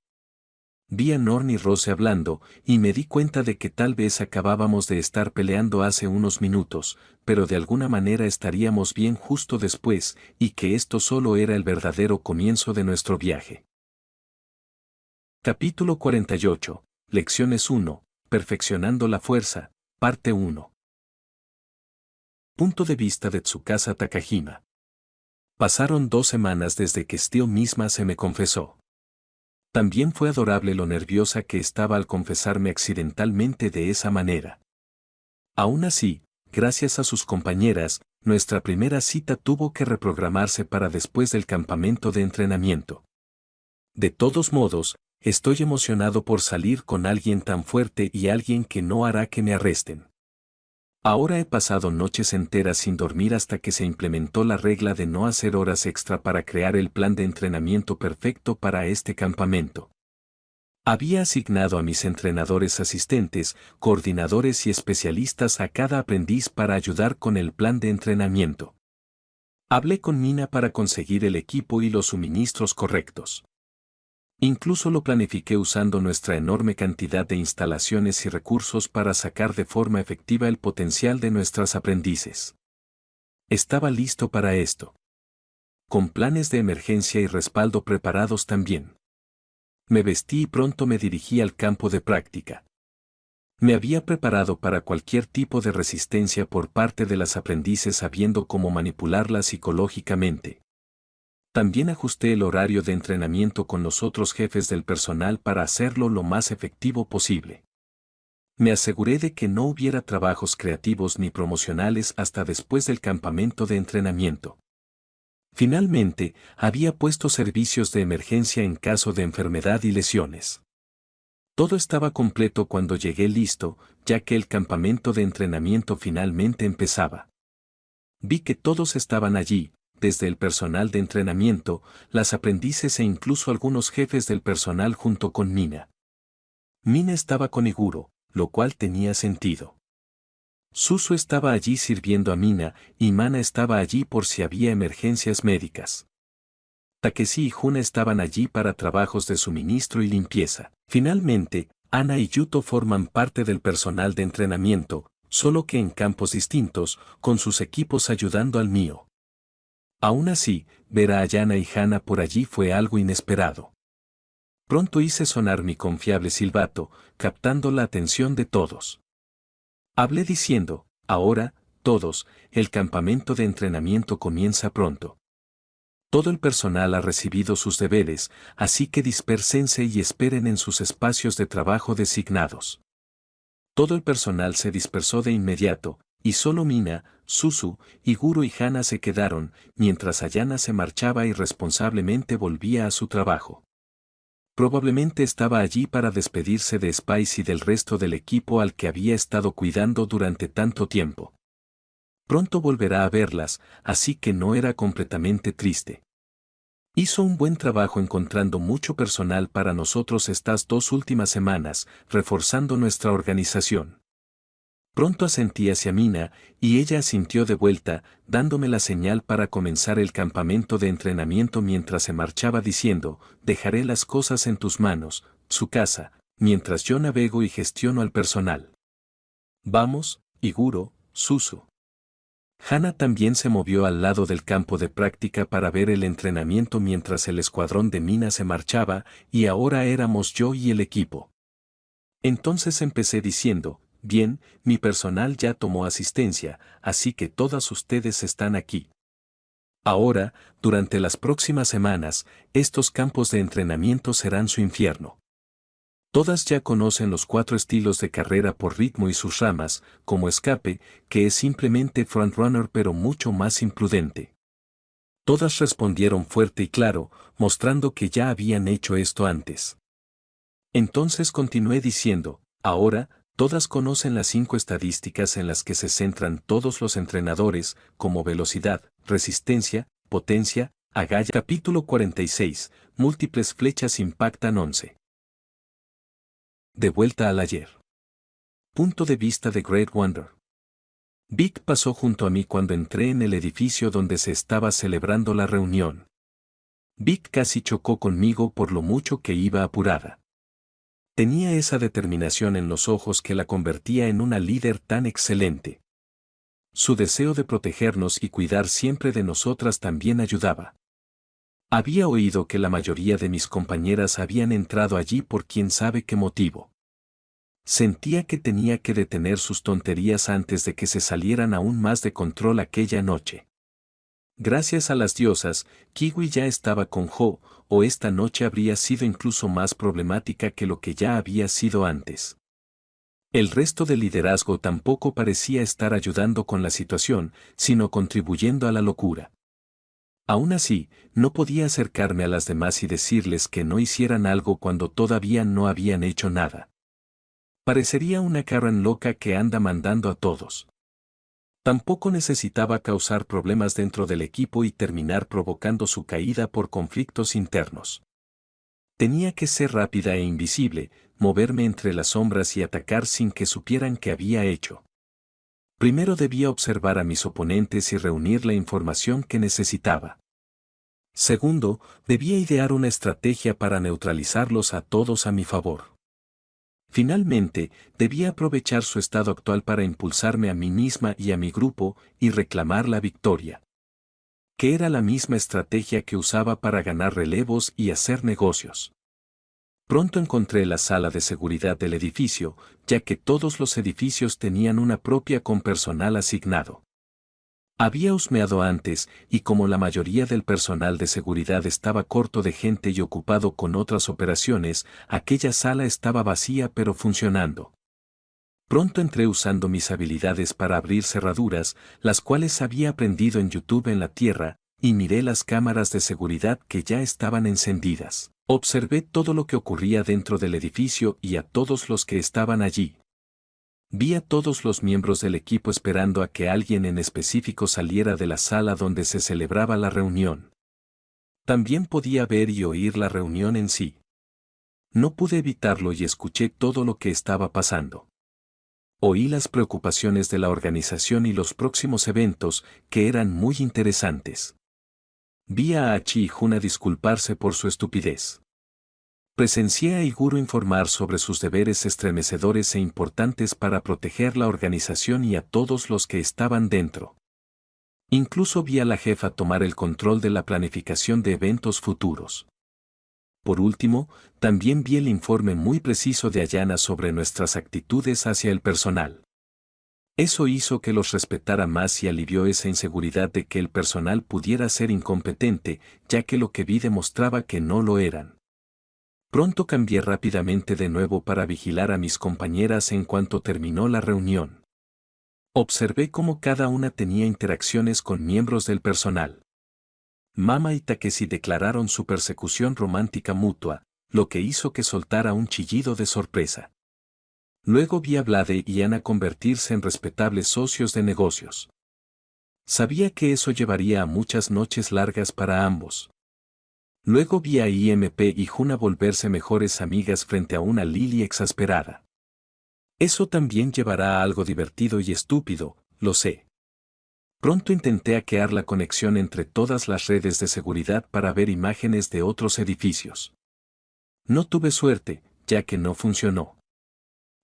Speaker 1: Vi a Norn y Rose hablando, y me di cuenta de que tal vez acabábamos de estar peleando hace unos minutos, pero de alguna manera estaríamos bien justo después, y que esto solo era el verdadero comienzo de nuestro viaje. Capítulo 48. Lecciones 1. Perfeccionando la fuerza. Parte 1. Punto de vista de Tsukasa Takahima. Pasaron 2 semanas desde que Steel misma se me confesó. También fue adorable lo nerviosa que estaba al confesarme accidentalmente de esa manera. Aún así, gracias a sus compañeras, nuestra primera cita tuvo que reprogramarse para después del campamento de entrenamiento. De todos modos, estoy emocionado por salir con alguien tan fuerte y alguien que no hará que me arresten. Ahora he pasado noches enteras sin dormir hasta que se implementó la regla de no hacer horas extra para crear el plan de entrenamiento perfecto para este campamento. Había asignado a mis entrenadores asistentes, coordinadores y especialistas a cada aprendiz para ayudar con el plan de entrenamiento. Hablé con Mina para conseguir el equipo y los suministros correctos. Incluso lo planifiqué usando nuestra enorme cantidad de instalaciones y recursos para sacar de forma efectiva el potencial de nuestras aprendices. Estaba listo para esto. Con planes de emergencia y respaldo preparados también. Me vestí y pronto me dirigí al campo de práctica. Me había preparado para cualquier tipo de resistencia por parte de las aprendices sabiendo cómo manipularlas psicológicamente. También ajusté el horario de entrenamiento con los otros jefes del personal para hacerlo lo más efectivo posible. Me aseguré de que no hubiera trabajos creativos ni promocionales hasta después del campamento de entrenamiento. Finalmente, había puesto servicios de emergencia en caso de enfermedad y lesiones. Todo estaba completo cuando llegué listo, ya que el campamento de entrenamiento finalmente empezaba. Vi que todos estaban allí, desde el personal de entrenamiento, las aprendices e incluso algunos jefes del personal junto con Mina. Mina estaba con Iguro, lo cual tenía sentido. Susu estaba allí sirviendo a Mina, y Mana estaba allí por si había emergencias médicas. Takeshi y Juna estaban allí para trabajos de suministro y limpieza. Finalmente, Ana y Yuto forman parte del personal de entrenamiento, solo que en campos distintos, con sus equipos ayudando al mío. Aún así, ver a Ayana y Hana por allí fue algo inesperado. Pronto hice sonar mi confiable silbato, captando la atención de todos. Hablé diciendo, ahora, todos, el campamento de entrenamiento comienza pronto. Todo el personal ha recibido sus deberes, así que dispérsense y esperen en sus espacios de trabajo designados. Todo el personal se dispersó de inmediato, y solo Mina, Susu, Iguro y Hana se quedaron, mientras Ayana se marchaba y responsablemente volvía a su trabajo. Probablemente estaba allí para despedirse de Spice y del resto del equipo al que había estado cuidando durante tanto tiempo. Pronto volverá a verlas, así que no era completamente triste. Hizo un buen trabajo encontrando mucho personal para nosotros estas 2 últimas semanas, reforzando nuestra organización. Pronto asentí hacia Mina, y ella asintió de vuelta, dándome la señal para comenzar el campamento de entrenamiento mientras se marchaba diciendo, dejaré las cosas en tus manos, Tsukasa, mientras yo navego y gestiono al personal. Vamos, Iguro, Susu. Hana también se movió al lado del campo de práctica para ver el entrenamiento mientras el escuadrón de Mina se marchaba, y ahora éramos yo y el equipo. Entonces empecé diciendo, bien, mi personal ya tomó asistencia, así que todas ustedes están aquí. Ahora, durante las próximas semanas, estos campos de entrenamiento serán su infierno. Todas ya conocen los 4 estilos de carrera por ritmo y sus ramas, como escape, que es simplemente frontrunner pero mucho más imprudente. Todas respondieron fuerte y claro, mostrando que ya habían hecho esto antes. Entonces continué diciendo, ahora, todas conocen las 5 estadísticas en las que se centran todos los entrenadores, como velocidad, resistencia, potencia, agallas. Capítulo 46, múltiples flechas impactan 11. De vuelta al ayer. Punto de vista de Great Wonder. Vic pasó junto a mí cuando entré en el edificio donde se estaba celebrando la reunión. Vic casi chocó conmigo por lo mucho que iba apurada. Tenía esa determinación en los ojos que la convertía en una líder tan excelente. Su deseo de protegernos y cuidar siempre de nosotras también ayudaba. Había oído que la mayoría de mis compañeras habían entrado allí por quién sabe qué motivo. Sentía que tenía que detener sus tonterías antes de que se salieran aún más de control aquella noche. Gracias a las diosas, Kiwi ya estaba con Jo, o esta noche habría sido incluso más problemática que lo que ya había sido antes. El resto del liderazgo tampoco parecía estar ayudando con la situación, sino contribuyendo a la locura. Aún así, no podía acercarme a las demás y decirles que no hicieran algo cuando todavía no habían hecho nada. Parecería una Karen loca que anda mandando a todos. Tampoco necesitaba causar problemas dentro del equipo y terminar provocando su caída por conflictos internos. Tenía que ser rápida e invisible, moverme entre las sombras y atacar sin que supieran qué había hecho. Primero debía observar a mis oponentes y reunir la información que necesitaba. Segundo, debía idear una estrategia para neutralizarlos a todos a mi favor. Finalmente, debía aprovechar su estado actual para impulsarme a mí misma y a mi grupo y reclamar la victoria. Que era la misma estrategia que usaba para ganar relevos y hacer negocios. Pronto encontré la sala de seguridad del edificio, ya que todos los edificios tenían una propia con personal asignado. Había husmeado antes, y como la mayoría del personal de seguridad estaba corto de gente y ocupado con otras operaciones, aquella sala estaba vacía pero funcionando. Pronto entré usando mis habilidades para abrir cerraduras, las cuales había aprendido en YouTube en la tierra, y miré las cámaras de seguridad que ya estaban encendidas. Observé todo lo que ocurría dentro del edificio y a todos los que estaban allí. Vi a todos los miembros del equipo esperando a que alguien en específico saliera de la sala donde se celebraba la reunión. También podía ver y oír la reunión en sí. No pude evitarlo y escuché todo lo que estaba pasando. Oí las preocupaciones de la organización y los próximos eventos, que eran muy interesantes. Vi a Hachi y Juna disculparse por su estupidez. Presencié a Iguro informar sobre sus deberes estremecedores e importantes para proteger la organización y a todos los que estaban dentro. Incluso vi a la jefa tomar el control de la planificación de eventos futuros. Por último, también vi el informe muy preciso de Ayana sobre nuestras actitudes hacia el personal. Eso hizo que los respetara más y alivió esa inseguridad de que el personal pudiera ser incompetente, ya que lo que vi demostraba que no lo eran. Pronto cambié rápidamente de nuevo para vigilar a mis compañeras en cuanto terminó la reunión. Observé cómo cada una tenía interacciones con miembros del personal. Mama y Takeshi declararon su persecución romántica mutua, lo que hizo que soltara un chillido de sorpresa. Luego vi a Vlade y Ana convertirse en respetables socios de negocios. Sabía que eso llevaría a muchas noches largas para ambos. Luego vi a IMP y Juna volverse mejores amigas frente a una Lily exasperada. Eso también llevará a algo divertido y estúpido, lo sé. Pronto intenté hackear la conexión entre todas las redes de seguridad para ver imágenes de otros edificios. No tuve suerte, ya que no funcionó.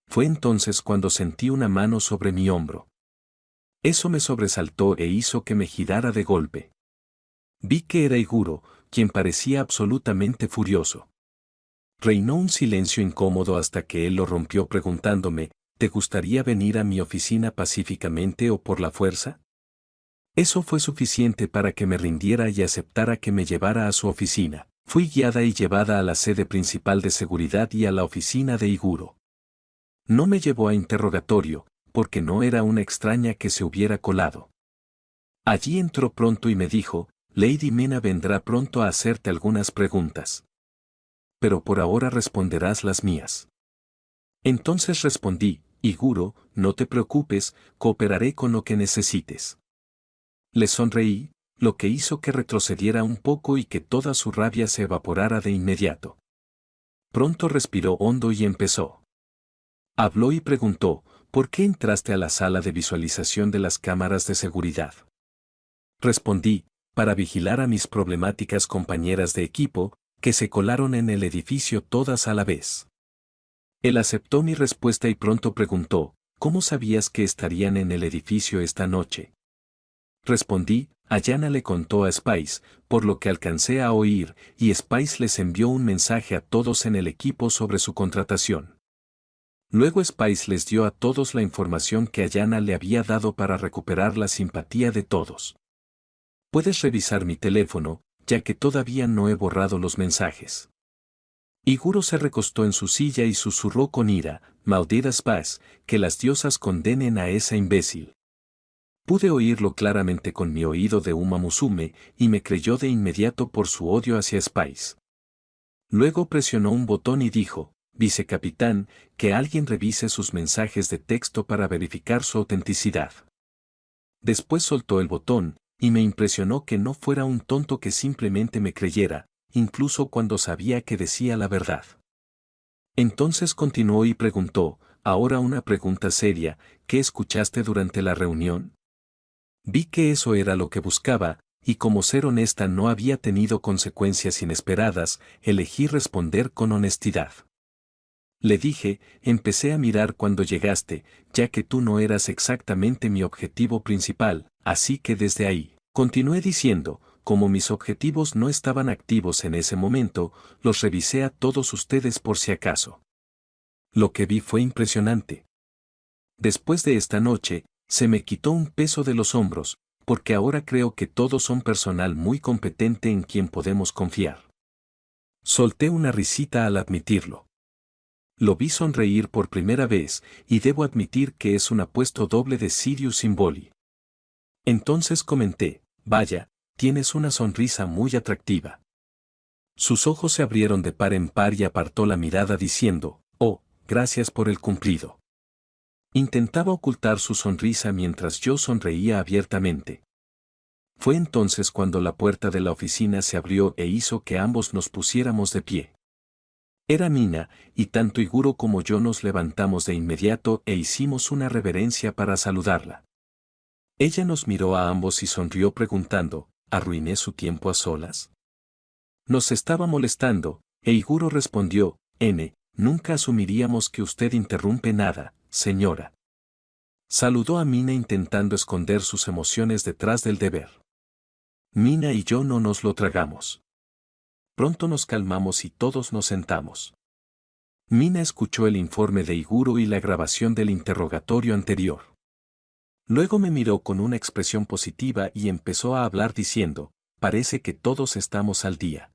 Speaker 1: Fue entonces cuando sentí una mano sobre mi hombro. Eso me sobresaltó e hizo que me girara de golpe. Vi que era Iguro, quien parecía absolutamente furioso. Reinó un silencio incómodo hasta que él lo rompió preguntándome, ¿te gustaría venir a mi oficina pacíficamente o por la fuerza? Eso fue suficiente para que me rindiera y aceptara que me llevara a su oficina. Fui guiada y llevada a la sede principal de seguridad y a la oficina de Iguro. No me llevó a interrogatorio, porque no era una extraña que se hubiera colado. Allí entró pronto y me dijo, Lady Mena vendrá pronto a hacerte algunas preguntas. Pero por ahora responderás las mías. Entonces respondí, Iguro, no te preocupes, cooperaré con lo que necesites. Le sonreí, lo que hizo que retrocediera un poco y que toda su rabia se evaporara de inmediato. Pronto respiró hondo y empezó. Habló y preguntó, ¿por qué entraste a la sala de visualización de las cámaras de seguridad? Respondí, para vigilar a mis problemáticas compañeras de equipo, que se colaron en el edificio todas a la vez. Él aceptó mi respuesta y pronto preguntó, ¿cómo sabías que estarían en el edificio esta noche? Respondí, Ayanna le contó a Spice, por lo que alcancé a oír, y Spice les envió un mensaje a todos en el equipo sobre su contratación. Luego Spice les dio a todos la información que Ayanna le había dado para recuperar la simpatía de todos. Puedes revisar mi teléfono, ya que todavía no he borrado los mensajes. Iguro se recostó en su silla y susurró con ira, maldita Spice, que las diosas condenen a esa imbécil. Pude oírlo claramente con mi oído de Uma Musume y me creyó de inmediato por su odio hacia Spice. Luego presionó un botón y dijo, vicecapitán, que alguien revise sus mensajes de texto para verificar su autenticidad. Después soltó el botón, y me impresionó que no fuera un tonto que simplemente me creyera, incluso cuando sabía que decía la verdad. Entonces continuó y preguntó, ahora una pregunta seria, ¿qué escuchaste durante la reunión? Vi que eso era lo que buscaba, y como ser honesta no había tenido consecuencias inesperadas, elegí responder con honestidad. Le dije, empecé a mirar cuando llegaste, ya que tú no eras exactamente mi objetivo principal, así que desde ahí, continué diciendo, como mis objetivos no estaban activos en ese momento, los revisé a todos ustedes por si acaso. Lo que vi fue impresionante. Después de esta noche, se me quitó un peso de los hombros, porque ahora creo que todos son personal muy competente en quien podemos confiar. Solté una risita al admitirlo. Lo vi sonreír por primera vez, y debo admitir que es un apuesto doble de Sirius Simboli. Entonces comenté, vaya, tienes una sonrisa muy atractiva. Sus ojos se abrieron de par en par y apartó la mirada diciendo, oh, gracias por el cumplido. Intentaba ocultar su sonrisa mientras yo sonreía abiertamente. Fue entonces cuando la puerta de la oficina se abrió e hizo que ambos nos pusiéramos de pie. Era Mina, y tanto Iguro como yo nos levantamos de inmediato e hicimos una reverencia para saludarla. Ella nos miró a ambos y sonrió preguntando, ¿arruiné su tiempo a solas? Nos estaba molestando, e Iguro respondió, nunca asumiríamos que usted interrumpe nada, señora. Saludó a Mina intentando esconder sus emociones detrás del deber. Mina y yo no nos lo tragamos. Pronto nos calmamos y todos nos sentamos. Mina escuchó el informe de Iguro y la grabación del interrogatorio anterior. Luego me miró con una expresión positiva y empezó a hablar diciendo, parece que todos estamos al día.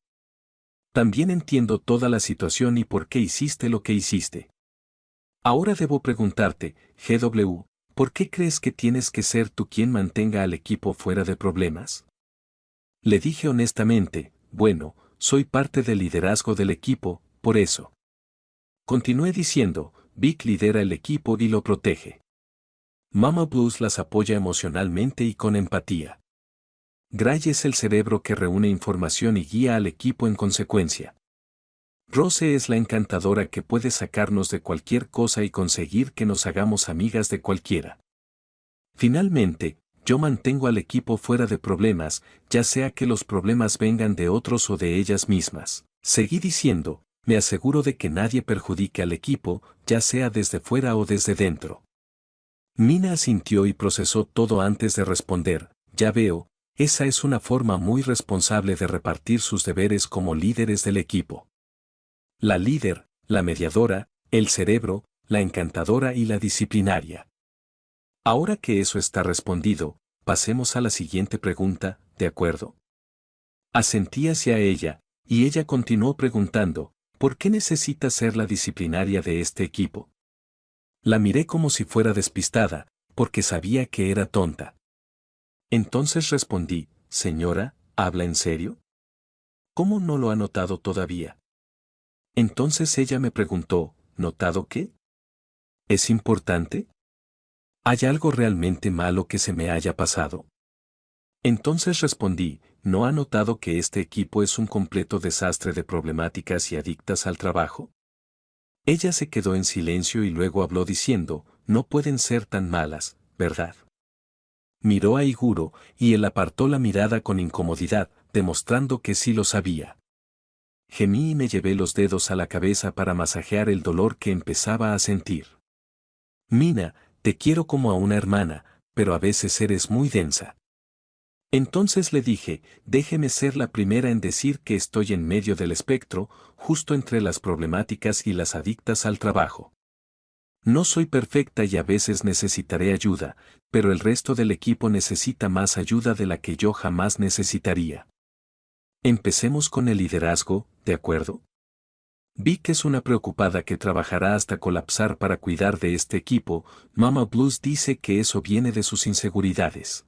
Speaker 1: También entiendo toda la situación y por qué hiciste lo que hiciste. Ahora debo preguntarte, GW, ¿por qué crees que tienes que ser tú quien mantenga al equipo fuera de problemas? Le dije honestamente, bueno, soy parte del liderazgo del equipo, por eso. Continué diciendo, Vic lidera el equipo y lo protege. Mama Blues las apoya emocionalmente y con empatía. Gray es el cerebro que reúne información y guía al equipo en consecuencia. Rose es la encantadora que puede sacarnos de cualquier cosa y conseguir que nos hagamos amigas de cualquiera. Finalmente, yo mantengo al equipo fuera de problemas, ya sea que los problemas vengan de otros o de ellas mismas. Seguí diciendo, me aseguro de que nadie perjudique al equipo, ya sea desde fuera o desde dentro. Mina asintió y procesó todo antes de responder, ya veo, esa es una forma muy responsable de repartir sus deberes como líderes del equipo. La líder, la mediadora, el cerebro, la encantadora y la disciplinaria. Ahora que eso está respondido, pasemos a la siguiente pregunta, ¿de acuerdo? Asentí hacia ella, y ella continuó preguntando, ¿por qué necesita ser la disciplinaria de este equipo? La miré como si fuera despistada, porque sabía que era tonta. Entonces respondí, señora, ¿habla en serio? ¿Cómo no lo ha notado todavía? Entonces ella me preguntó, ¿notado qué? ¿Es importante? ¿Hay algo realmente malo que se me haya pasado? Entonces respondí, ¿no ha notado que este equipo es un completo desastre de problemáticas y adictas al trabajo? Ella se quedó en silencio y luego habló diciendo, no pueden ser tan malas, ¿verdad? Miró a Iguro, y él apartó la mirada con incomodidad, demostrando que sí lo sabía. Gemí y me llevé los dedos a la cabeza para masajear el dolor que empezaba a sentir. Mina, te quiero como a una hermana, pero a veces eres muy densa. Entonces le dije, déjeme ser la primera en decir que estoy en medio del espectro, justo entre las problemáticas y las adictas al trabajo. No soy perfecta y a veces necesitaré ayuda, pero el resto del equipo necesita más ayuda de la que yo jamás necesitaría. Empecemos con el liderazgo, ¿de acuerdo? Vi que es una preocupada que trabajará hasta colapsar para cuidar de este equipo. Mama Blues dice que eso viene de sus inseguridades.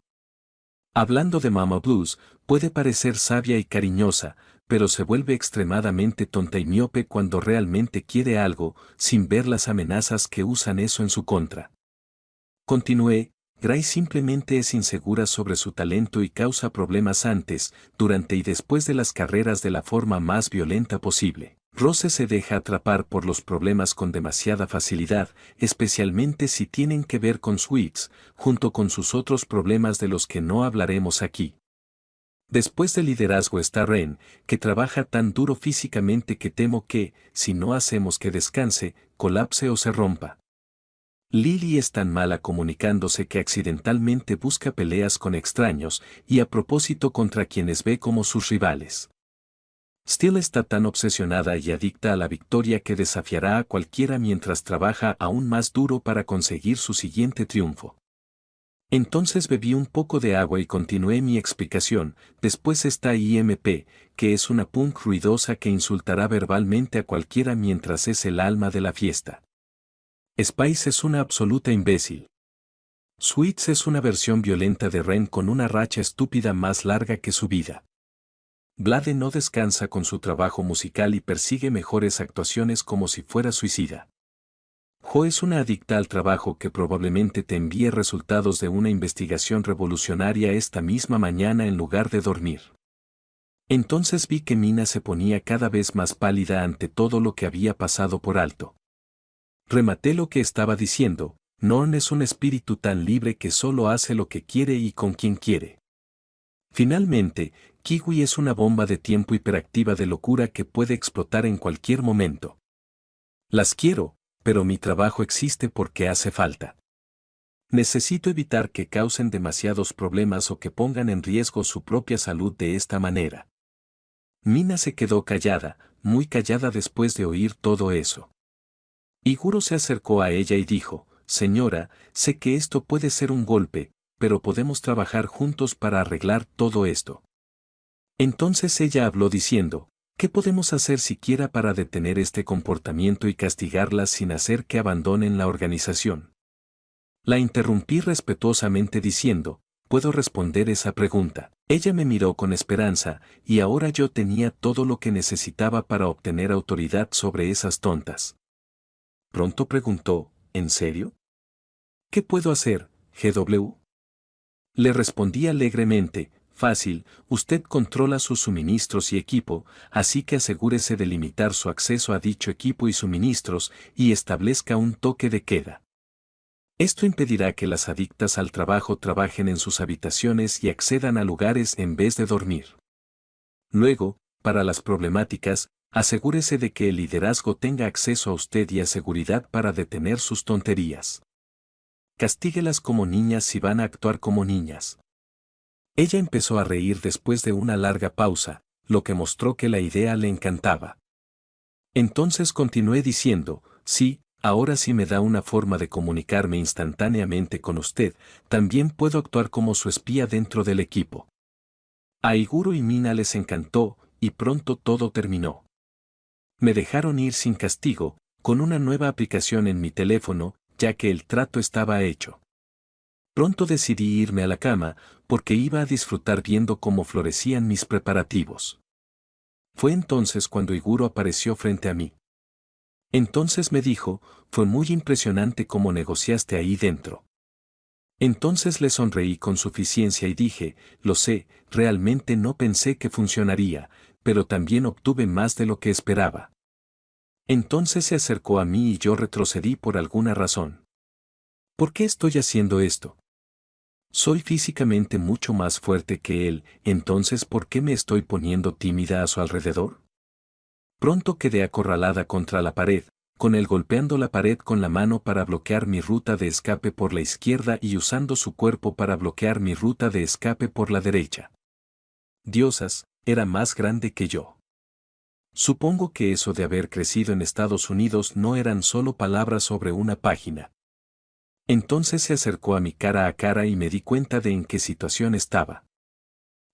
Speaker 1: Hablando de Mama Blues, puede parecer sabia y cariñosa, pero se vuelve extremadamente tonta y miope cuando realmente quiere algo, sin ver las amenazas que usan eso en su contra. Continué, Grace simplemente es insegura sobre su talento y causa problemas antes, durante y después de las carreras de la forma más violenta posible. Rose se deja atrapar por los problemas con demasiada facilidad, especialmente si tienen que ver con Sweets, junto con sus otros problemas de los que no hablaremos aquí. Después del liderazgo está Ren, que trabaja tan duro físicamente que temo que, si no hacemos que descanse, colapse o se rompa. Lily es tan mala comunicándose que accidentalmente busca peleas con extraños y a propósito contra quienes ve como sus rivales. Steele está tan obsesionada y adicta a la victoria que desafiará a cualquiera mientras trabaja aún más duro para conseguir su siguiente triunfo. Entonces bebí un poco de agua y continué mi explicación. Después está IMP, que es una punk ruidosa que insultará verbalmente a cualquiera mientras es el alma de la fiesta. Spice es una absoluta imbécil. Sweets es una versión violenta de Ren con una racha estúpida más larga que su vida. Blade no descansa con su trabajo musical y persigue mejores actuaciones como si fuera suicida. Jo es una adicta al trabajo que probablemente te envíe resultados de una investigación revolucionaria esta misma mañana en lugar de dormir. Entonces vi que Mina se ponía cada vez más pálida ante todo lo que había pasado por alto. Rematé lo que estaba diciendo, Norn es un espíritu tan libre que solo hace lo que quiere y con quien quiere. Finalmente, Kiwi es una bomba de tiempo hiperactiva de locura que puede explotar en cualquier momento. Las quiero, pero mi trabajo existe porque hace falta. Necesito evitar que causen demasiados problemas o que pongan en riesgo su propia salud de esta manera. Mina se quedó callada, muy callada después de oír todo eso. Iguro se acercó a ella y dijo, señora, sé que esto puede ser un golpe, pero podemos trabajar juntos para arreglar todo esto. Entonces ella habló diciendo, ¿qué podemos hacer siquiera para detener este comportamiento y castigarlas sin hacer que abandonen la organización? La interrumpí respetuosamente diciendo, ¿puedo responder esa pregunta? Ella me miró con esperanza, y ahora yo tenía todo lo que necesitaba para obtener autoridad sobre esas tontas. Pronto preguntó, ¿en serio? ¿Qué puedo hacer, GW? Le respondí alegremente, fácil, usted controla sus suministros y equipo, así que asegúrese de limitar su acceso a dicho equipo y suministros y establezca un toque de queda. Esto impedirá que las adictas al trabajo trabajen en sus habitaciones y accedan a lugares en vez de dormir. Luego, para las problemáticas, asegúrese de que el liderazgo tenga acceso a usted y a seguridad para detener sus tonterías. Castíguelas como niñas si van a actuar como niñas. Ella empezó a reír después de una larga pausa, lo que mostró que la idea le encantaba. Entonces continué diciendo, sí, ahora sí me da una forma de comunicarme instantáneamente con usted, también puedo actuar como su espía dentro del equipo. A Iguro y Mina les encantó, y pronto todo terminó. Me dejaron ir sin castigo, con una nueva aplicación en mi teléfono, ya que el trato estaba hecho. Pronto decidí irme a la cama, porque iba a disfrutar viendo cómo florecían mis preparativos. Fue entonces cuando Iguro apareció frente a mí. Entonces me dijo, fue muy impresionante cómo negociaste ahí dentro. Entonces le sonreí con suficiencia y dije, lo sé, realmente no pensé que funcionaría, pero también obtuve más de lo que esperaba. Entonces se acercó a mí y yo retrocedí por alguna razón. ¿Por qué estoy haciendo esto? Soy físicamente mucho más fuerte que él, entonces ¿por qué me estoy poniendo tímida a su alrededor? Pronto quedé acorralada contra la pared, con él golpeando la pared con la mano para bloquear mi ruta de escape por la izquierda y usando su cuerpo para bloquear mi ruta de escape por la derecha. Diosas, era más grande que yo. Supongo que eso de haber crecido en Estados Unidos no eran solo palabras sobre una página. Entonces se acercó a mi cara a cara y me di cuenta de en qué situación estaba.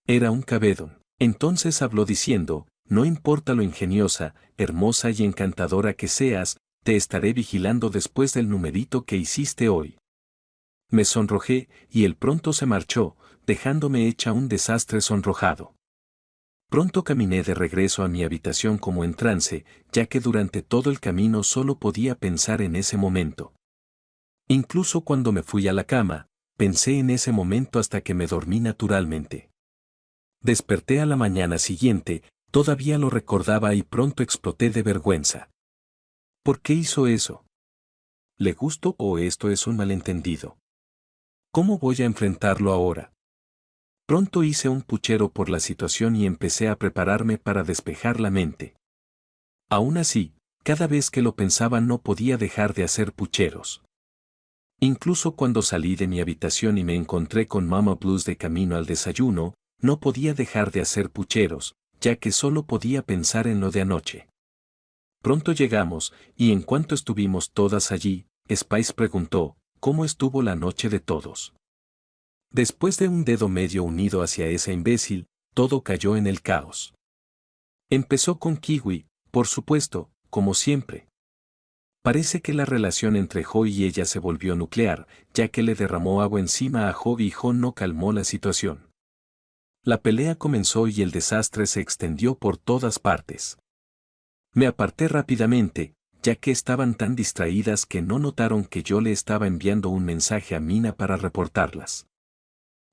Speaker 1: Era un cabedón. Entonces habló diciendo, no importa lo ingeniosa, hermosa y encantadora que seas, te estaré vigilando después del numerito que hiciste hoy. Me sonrojé, y él pronto se marchó, dejándome hecha un desastre sonrojado. Pronto caminé de regreso a mi habitación como en trance, ya que durante todo el camino solo podía pensar en ese momento. Incluso cuando me fui a la cama, pensé en ese momento hasta que me dormí naturalmente. Desperté a la mañana siguiente, todavía lo recordaba y pronto exploté de vergüenza. ¿Por qué hizo eso? ¿Le gustó o esto es un malentendido? ¿Cómo voy a enfrentarlo ahora? Pronto hice un puchero por la situación y empecé a prepararme para despejar la mente. Aún así, cada vez que lo pensaba no podía dejar de hacer pucheros. Incluso cuando salí de mi habitación y me encontré con Mama Blues de camino al desayuno, no podía dejar de hacer pucheros, ya que solo podía pensar en lo de anoche. Pronto llegamos, y en cuanto estuvimos todas allí, Spice preguntó, ¿cómo estuvo la noche de todos? Después de un dedo medio unido hacia esa imbécil, todo cayó en el caos. Empezó con Kiwi, por supuesto, como siempre. Parece que la relación entre Jo y ella se volvió nuclear, ya que le derramó agua encima a Jo y Jo no calmó la situación. La pelea comenzó y el desastre se extendió por todas partes. Me aparté rápidamente, ya que estaban tan distraídas que no notaron que yo le estaba enviando un mensaje a Mina para reportarlas.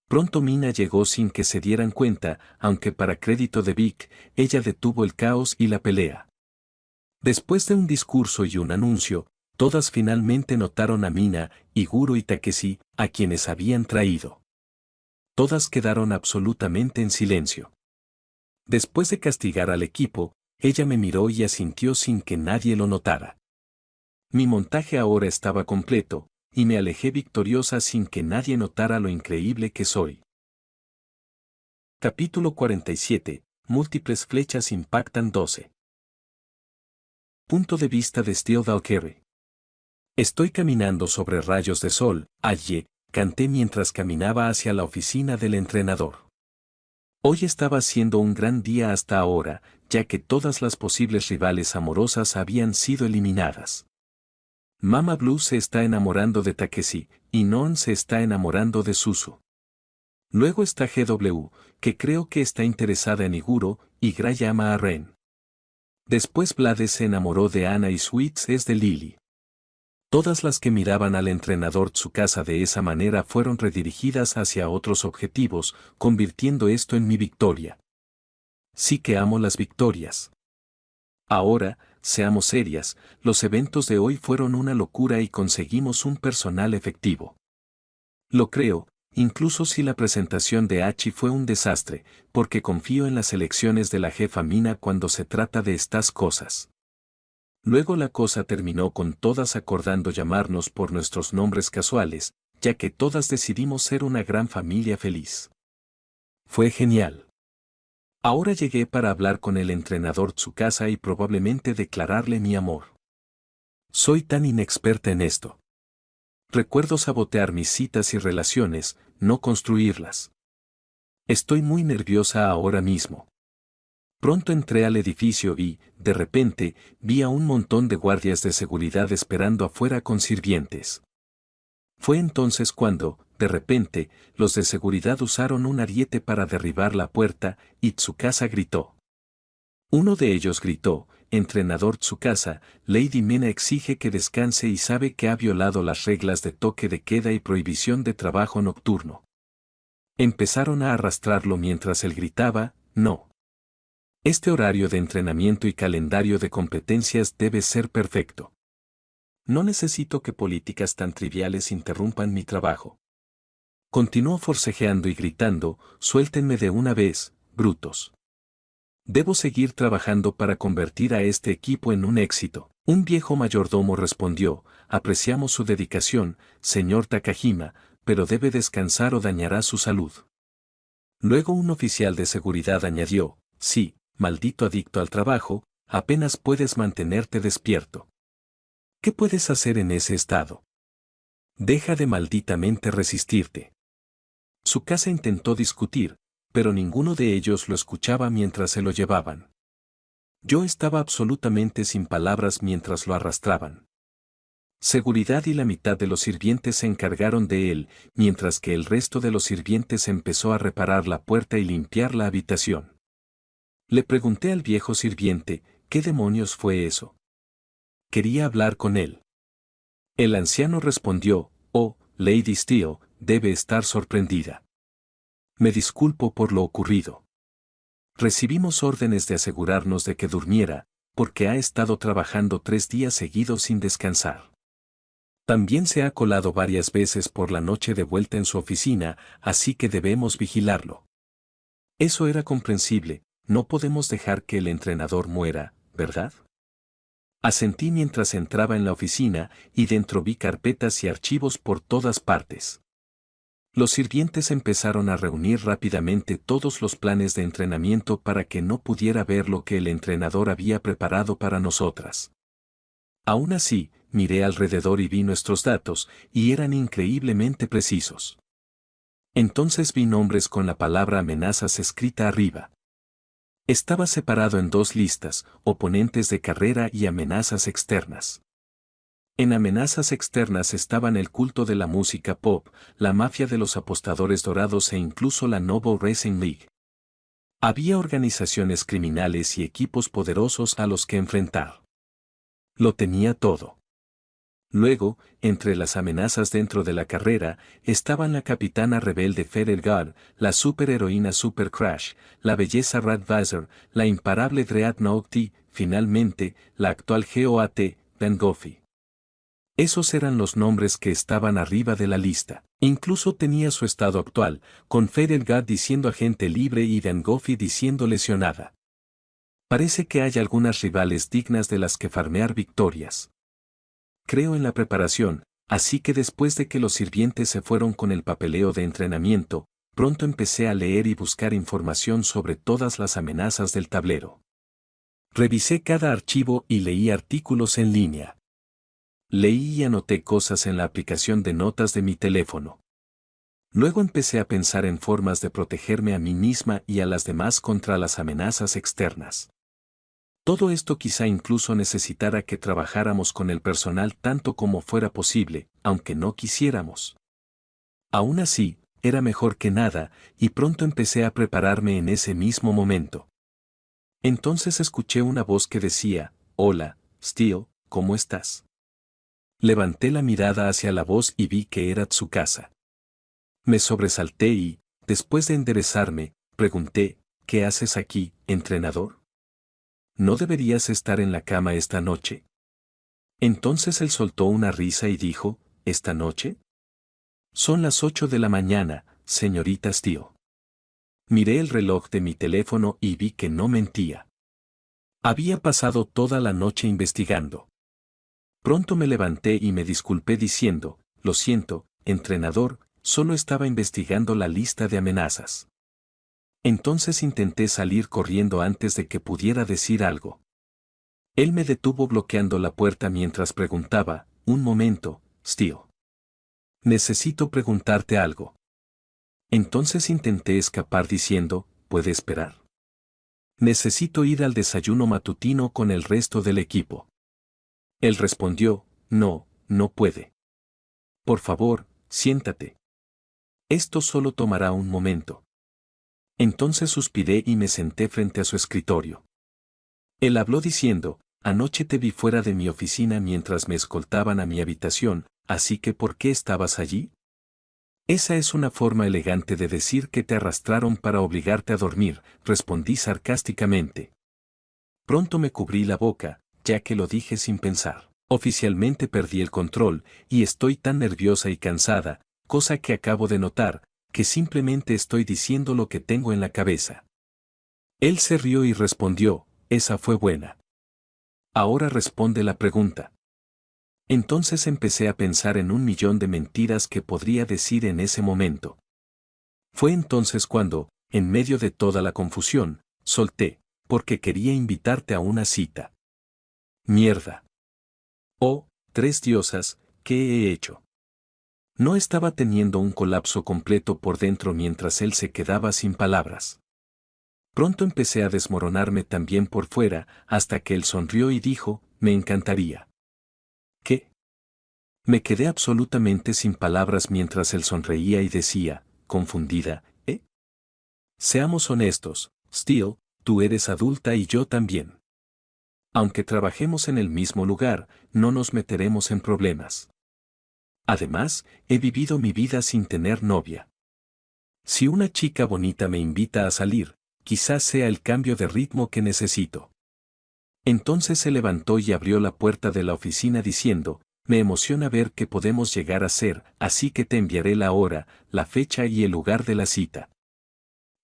Speaker 1: Pronto Mina llegó sin que se dieran cuenta, aunque para crédito de Vic, ella detuvo el caos y la pelea. Después de un discurso y un anuncio, todas finalmente notaron a Mina, Iguro y Takeshi, a quienes habían traído. Todas quedaron absolutamente en silencio. Después de castigar al equipo, ella me miró y asintió sin que nadie lo notara. Mi montaje ahora estaba completo, y me alejé victoriosa sin que nadie notara lo increíble que soy. Capítulo 47. Múltiples flechas impactan 12. Punto de vista de Steel Valkyrie. Estoy caminando sobre rayos de sol, allí, canté mientras caminaba hacia la oficina del entrenador. Hoy estaba siendo un gran día hasta ahora, ya que todas las posibles rivales amorosas habían sido eliminadas. Mama Blue se está enamorando de Takeshi, y Non se está enamorando de Suzu. Luego está GW, que creo que está interesada en Iguro, y Gray ama a Ren. Después Blade se enamoró de Anna y Sweets es de Lily. Todas las que miraban al entrenador Tsukasa de esa manera fueron redirigidas hacia otros objetivos, convirtiendo esto en mi victoria. Sí que amo las victorias. Ahora, seamos serias, los eventos de hoy fueron una locura y conseguimos un personal efectivo. Lo creo, incluso si la presentación de Hachi fue un desastre, porque confío en las elecciones de la jefa Mina cuando se trata de estas cosas. Luego la cosa terminó con todas acordando llamarnos por nuestros nombres casuales, ya que todas decidimos ser una gran familia feliz. Fue genial. Ahora llegué para hablar con el entrenador Tsukasa y probablemente declararle mi amor. Soy tan inexperta en esto. Recuerdo sabotear mis citas y relaciones, no construirlas. Estoy muy nerviosa ahora mismo. Pronto entré al edificio y, de repente, vi a un montón de guardias de seguridad esperando afuera con sirvientes. Fue entonces cuando, de repente, los de seguridad usaron un ariete para derribar la puerta, y Tsukasa gritó. Uno de ellos gritó, entrenador Tsukasa, Lady Mina exige que descanse y sabe que ha violado las reglas de toque de queda y prohibición de trabajo nocturno. Empezaron a arrastrarlo mientras él gritaba, no. Este horario de entrenamiento y calendario de competencias debe ser perfecto. No necesito que políticas tan triviales interrumpan mi trabajo. Continuó forcejeando y gritando, suéltenme de una vez, brutos. Debo seguir trabajando para convertir a este equipo en un éxito. Un viejo mayordomo respondió, apreciamos su dedicación, señor Takahima, pero debe descansar o dañará su salud. Luego un oficial de seguridad añadió, sí, maldito adicto al trabajo, apenas puedes mantenerte despierto. ¿Qué puedes hacer en ese estado? Deja de malditamente resistirte. Tsukasa intentó discutir, pero ninguno de ellos lo escuchaba mientras se lo llevaban. Yo estaba absolutamente sin palabras mientras lo arrastraban. Seguridad y la mitad de los sirvientes se encargaron de él, mientras que el resto de los sirvientes empezó a reparar la puerta y limpiar la habitación. Le pregunté al viejo sirviente, ¿qué demonios fue eso? Quería hablar con él. El anciano respondió, oh, Lady Steele, debe estar sorprendida. Me disculpo por lo ocurrido. Recibimos órdenes de asegurarnos de que durmiera, porque ha estado trabajando 3 días seguidos sin descansar. También se ha colado varias veces por la noche de vuelta en su oficina, así que debemos vigilarlo. Eso era comprensible, no podemos dejar que el entrenador muera, ¿verdad? Asentí mientras entraba en la oficina y dentro vi carpetas y archivos por todas partes. Los sirvientes empezaron a reunir rápidamente todos los planes de entrenamiento para que no pudiera ver lo que el entrenador había preparado para nosotras. Aún así, miré alrededor y vi nuestros datos, y eran increíblemente precisos. Entonces vi nombres con la palabra amenazas escrita arriba. Estaba separado en 2 listas, oponentes de carrera y amenazas externas. En amenazas externas estaban el culto de la música pop, la mafia de los apostadores dorados e incluso la Noble Racing League. Había organizaciones criminales y equipos poderosos a los que enfrentar. Lo tenía todo. Luego, entre las amenazas dentro de la carrera, estaban la capitana rebelde Feather Guard, la superheroína Super Crash, la belleza Radvisor, la imparable Dreadnought, finalmente, la actual GOAT, Van Goffy. Esos eran los nombres que estaban arriba de la lista. Incluso tenía su estado actual, con Feather Guard diciendo agente libre y Van Goffy diciendo lesionada. Parece que hay algunas rivales dignas de las que farmear victorias. Creo en la preparación, así que después de que los sirvientes se fueron con el papeleo de entrenamiento, pronto empecé a leer y buscar información sobre todas las amenazas del tablero. Revisé cada archivo y leí artículos en línea. Leí y anoté cosas en la aplicación de notas de mi teléfono. Luego empecé a pensar en formas de protegerme a mí misma y a las demás contra las amenazas externas. Todo esto quizá incluso necesitara que trabajáramos con el personal tanto como fuera posible, aunque no quisiéramos. Aún así, era mejor que nada, y pronto empecé a prepararme en ese mismo momento. Entonces escuché una voz que decía, hola, Steele, ¿cómo estás? Levanté la mirada hacia la voz y vi que era Tsukasa. Me sobresalté y, después de enderezarme, pregunté, ¿qué haces aquí, entrenador? ¿No deberías estar en la cama esta noche? Entonces él soltó una risa y dijo, ¿esta noche? Son las 8 de la mañana, señorita Steele. Miré el reloj de mi teléfono y vi que no mentía. Había pasado toda la noche investigando. Pronto me levanté y me disculpé diciendo, lo siento, entrenador, solo estaba investigando la lista de amenazas. Entonces intenté salir corriendo antes de que pudiera decir algo. Él me detuvo bloqueando la puerta mientras preguntaba, un momento, Steele. Necesito preguntarte algo. Entonces intenté escapar diciendo, ¿puede esperar? Necesito ir al desayuno matutino con el resto del equipo. Él respondió, no, no puede. Por favor, siéntate. Esto solo tomará un momento. Entonces suspiré y me senté frente a su escritorio. Él habló diciendo, anoche te vi fuera de mi oficina mientras me escoltaban a mi habitación, así que ¿por qué estabas allí? Esa es una forma elegante de decir que te arrastraron para obligarte a dormir, respondí sarcásticamente. Pronto me cubrí la boca, ya que lo dije sin pensar. Oficialmente perdí el control, y estoy tan nerviosa y cansada, cosa que acabo de notar, que simplemente estoy diciendo lo que tengo en la cabeza. Él se rió y respondió, esa fue buena. Ahora responde la pregunta. Entonces empecé a pensar en 1.000.000 de mentiras que podría decir en ese momento. Fue entonces cuando, en medio de toda la confusión, solté, porque quería invitarte a una cita. Mierda. Oh, 3 diosas, ¿qué he hecho? No estaba teniendo un colapso completo por dentro mientras él se quedaba sin palabras. Pronto empecé a desmoronarme también por fuera, hasta que él sonrió y dijo, me encantaría. ¿Qué? Me quedé absolutamente sin palabras mientras él sonreía y decía, confundida, ¿eh? Seamos honestos, Steele, tú eres adulta y yo también. Aunque trabajemos en el mismo lugar, no nos meteremos en problemas. Además, he vivido mi vida sin tener novia. Si una chica bonita me invita a salir, quizás sea el cambio de ritmo que necesito. Entonces se levantó y abrió la puerta de la oficina diciendo, me emociona ver qué podemos llegar a ser, así que te enviaré la hora, la fecha y el lugar de la cita.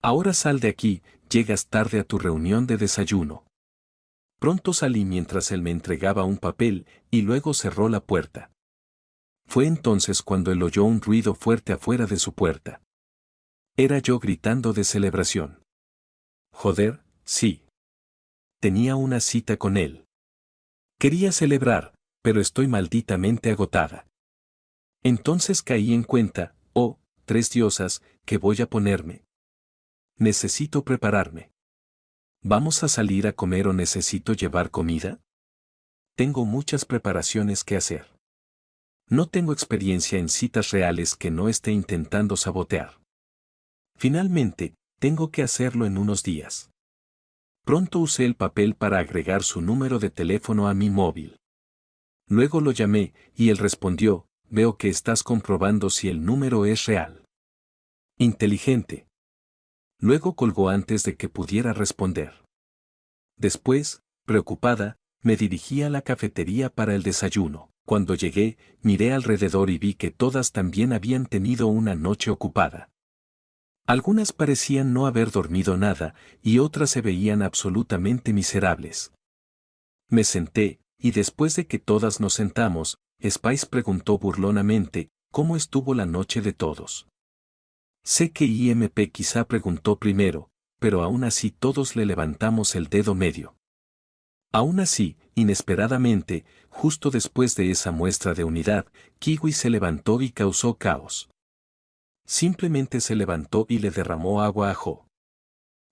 Speaker 1: Ahora sal de aquí, llegas tarde a tu reunión de desayuno. Pronto salí mientras él me entregaba un papel, y luego cerró la puerta. Fue entonces cuando él oyó un ruido fuerte afuera de su puerta. Era yo gritando de celebración. Joder, sí. Tenía una cita con él. Quería celebrar, pero estoy malditamente agotada. Entonces caí en cuenta, oh, 3 diosas, ¿qué voy a ponerme? Necesito prepararme. ¿Vamos a salir a comer o necesito llevar comida? Tengo muchas preparaciones que hacer. No tengo experiencia en citas reales que no esté intentando sabotear. Finalmente, tengo que hacerlo en unos días. Pronto usé el papel para agregar su número de teléfono a mi móvil. Luego lo llamé, y él respondió, veo que estás comprobando si el número es real. Inteligente. Luego colgó antes de que pudiera responder. Después, preocupada, me dirigí a la cafetería para el desayuno. Cuando llegué, miré alrededor y vi que todas también habían tenido una noche ocupada. Algunas parecían no haber dormido nada, y otras se veían absolutamente miserables. Me senté, y después de que todas nos sentamos, Spice preguntó burlonamente, ¿cómo estuvo la noche de todos? Sé que IMP quizá preguntó primero, pero aún así todos le levantamos el dedo medio. Aún así, inesperadamente, justo después de esa muestra de unidad, Kiwi se levantó y causó caos. Simplemente se levantó y le derramó agua a Jo.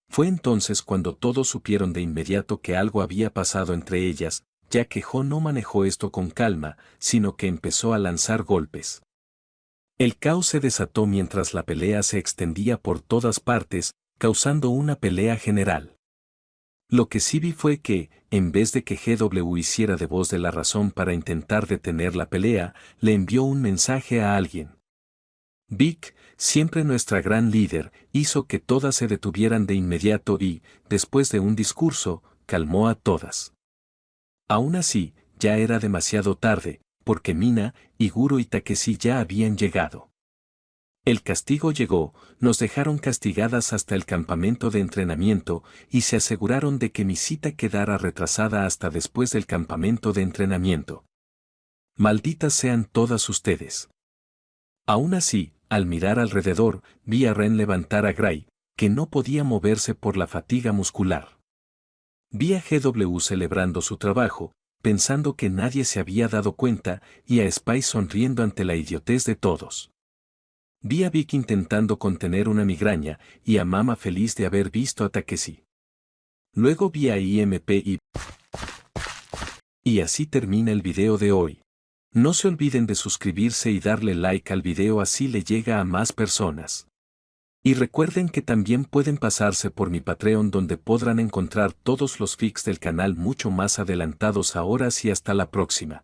Speaker 1: Fue entonces cuando todos supieron de inmediato que algo había pasado entre ellas, ya que Jo no manejó esto con calma, sino que empezó a lanzar golpes. El caos se desató mientras la pelea se extendía por todas partes, causando una pelea general. Lo que sí vi fue que, en vez de que GW hiciera de voz de la razón para intentar detener la pelea, le envió un mensaje a alguien. Vic, siempre nuestra gran líder, hizo que todas se detuvieran de inmediato y, después de un discurso, calmó a todas. Aún así, ya era demasiado tarde, porque Mina, Iguro y Takeshi ya habían llegado. El castigo llegó, nos dejaron castigadas hasta el campamento de entrenamiento y se aseguraron de que mi cita quedara retrasada hasta después del campamento de entrenamiento. Malditas sean todas ustedes. Aún así, al mirar alrededor, vi a Ren levantar a Gray, que no podía moverse por la fatiga muscular. Vi a GW celebrando su trabajo, pensando que nadie se había dado cuenta, y a Spice sonriendo ante la idiotez de todos. Vi a Vic intentando contener una migraña, y a Mama feliz de haber visto a Takeshi. Luego vi a IMP y así termina el video de hoy. No se olviden de suscribirse y darle like al video, así le llega a más personas. Y recuerden que también pueden pasarse por mi Patreon, donde podrán encontrar todos los fics del canal mucho más adelantados. Ahora sí, hasta la próxima.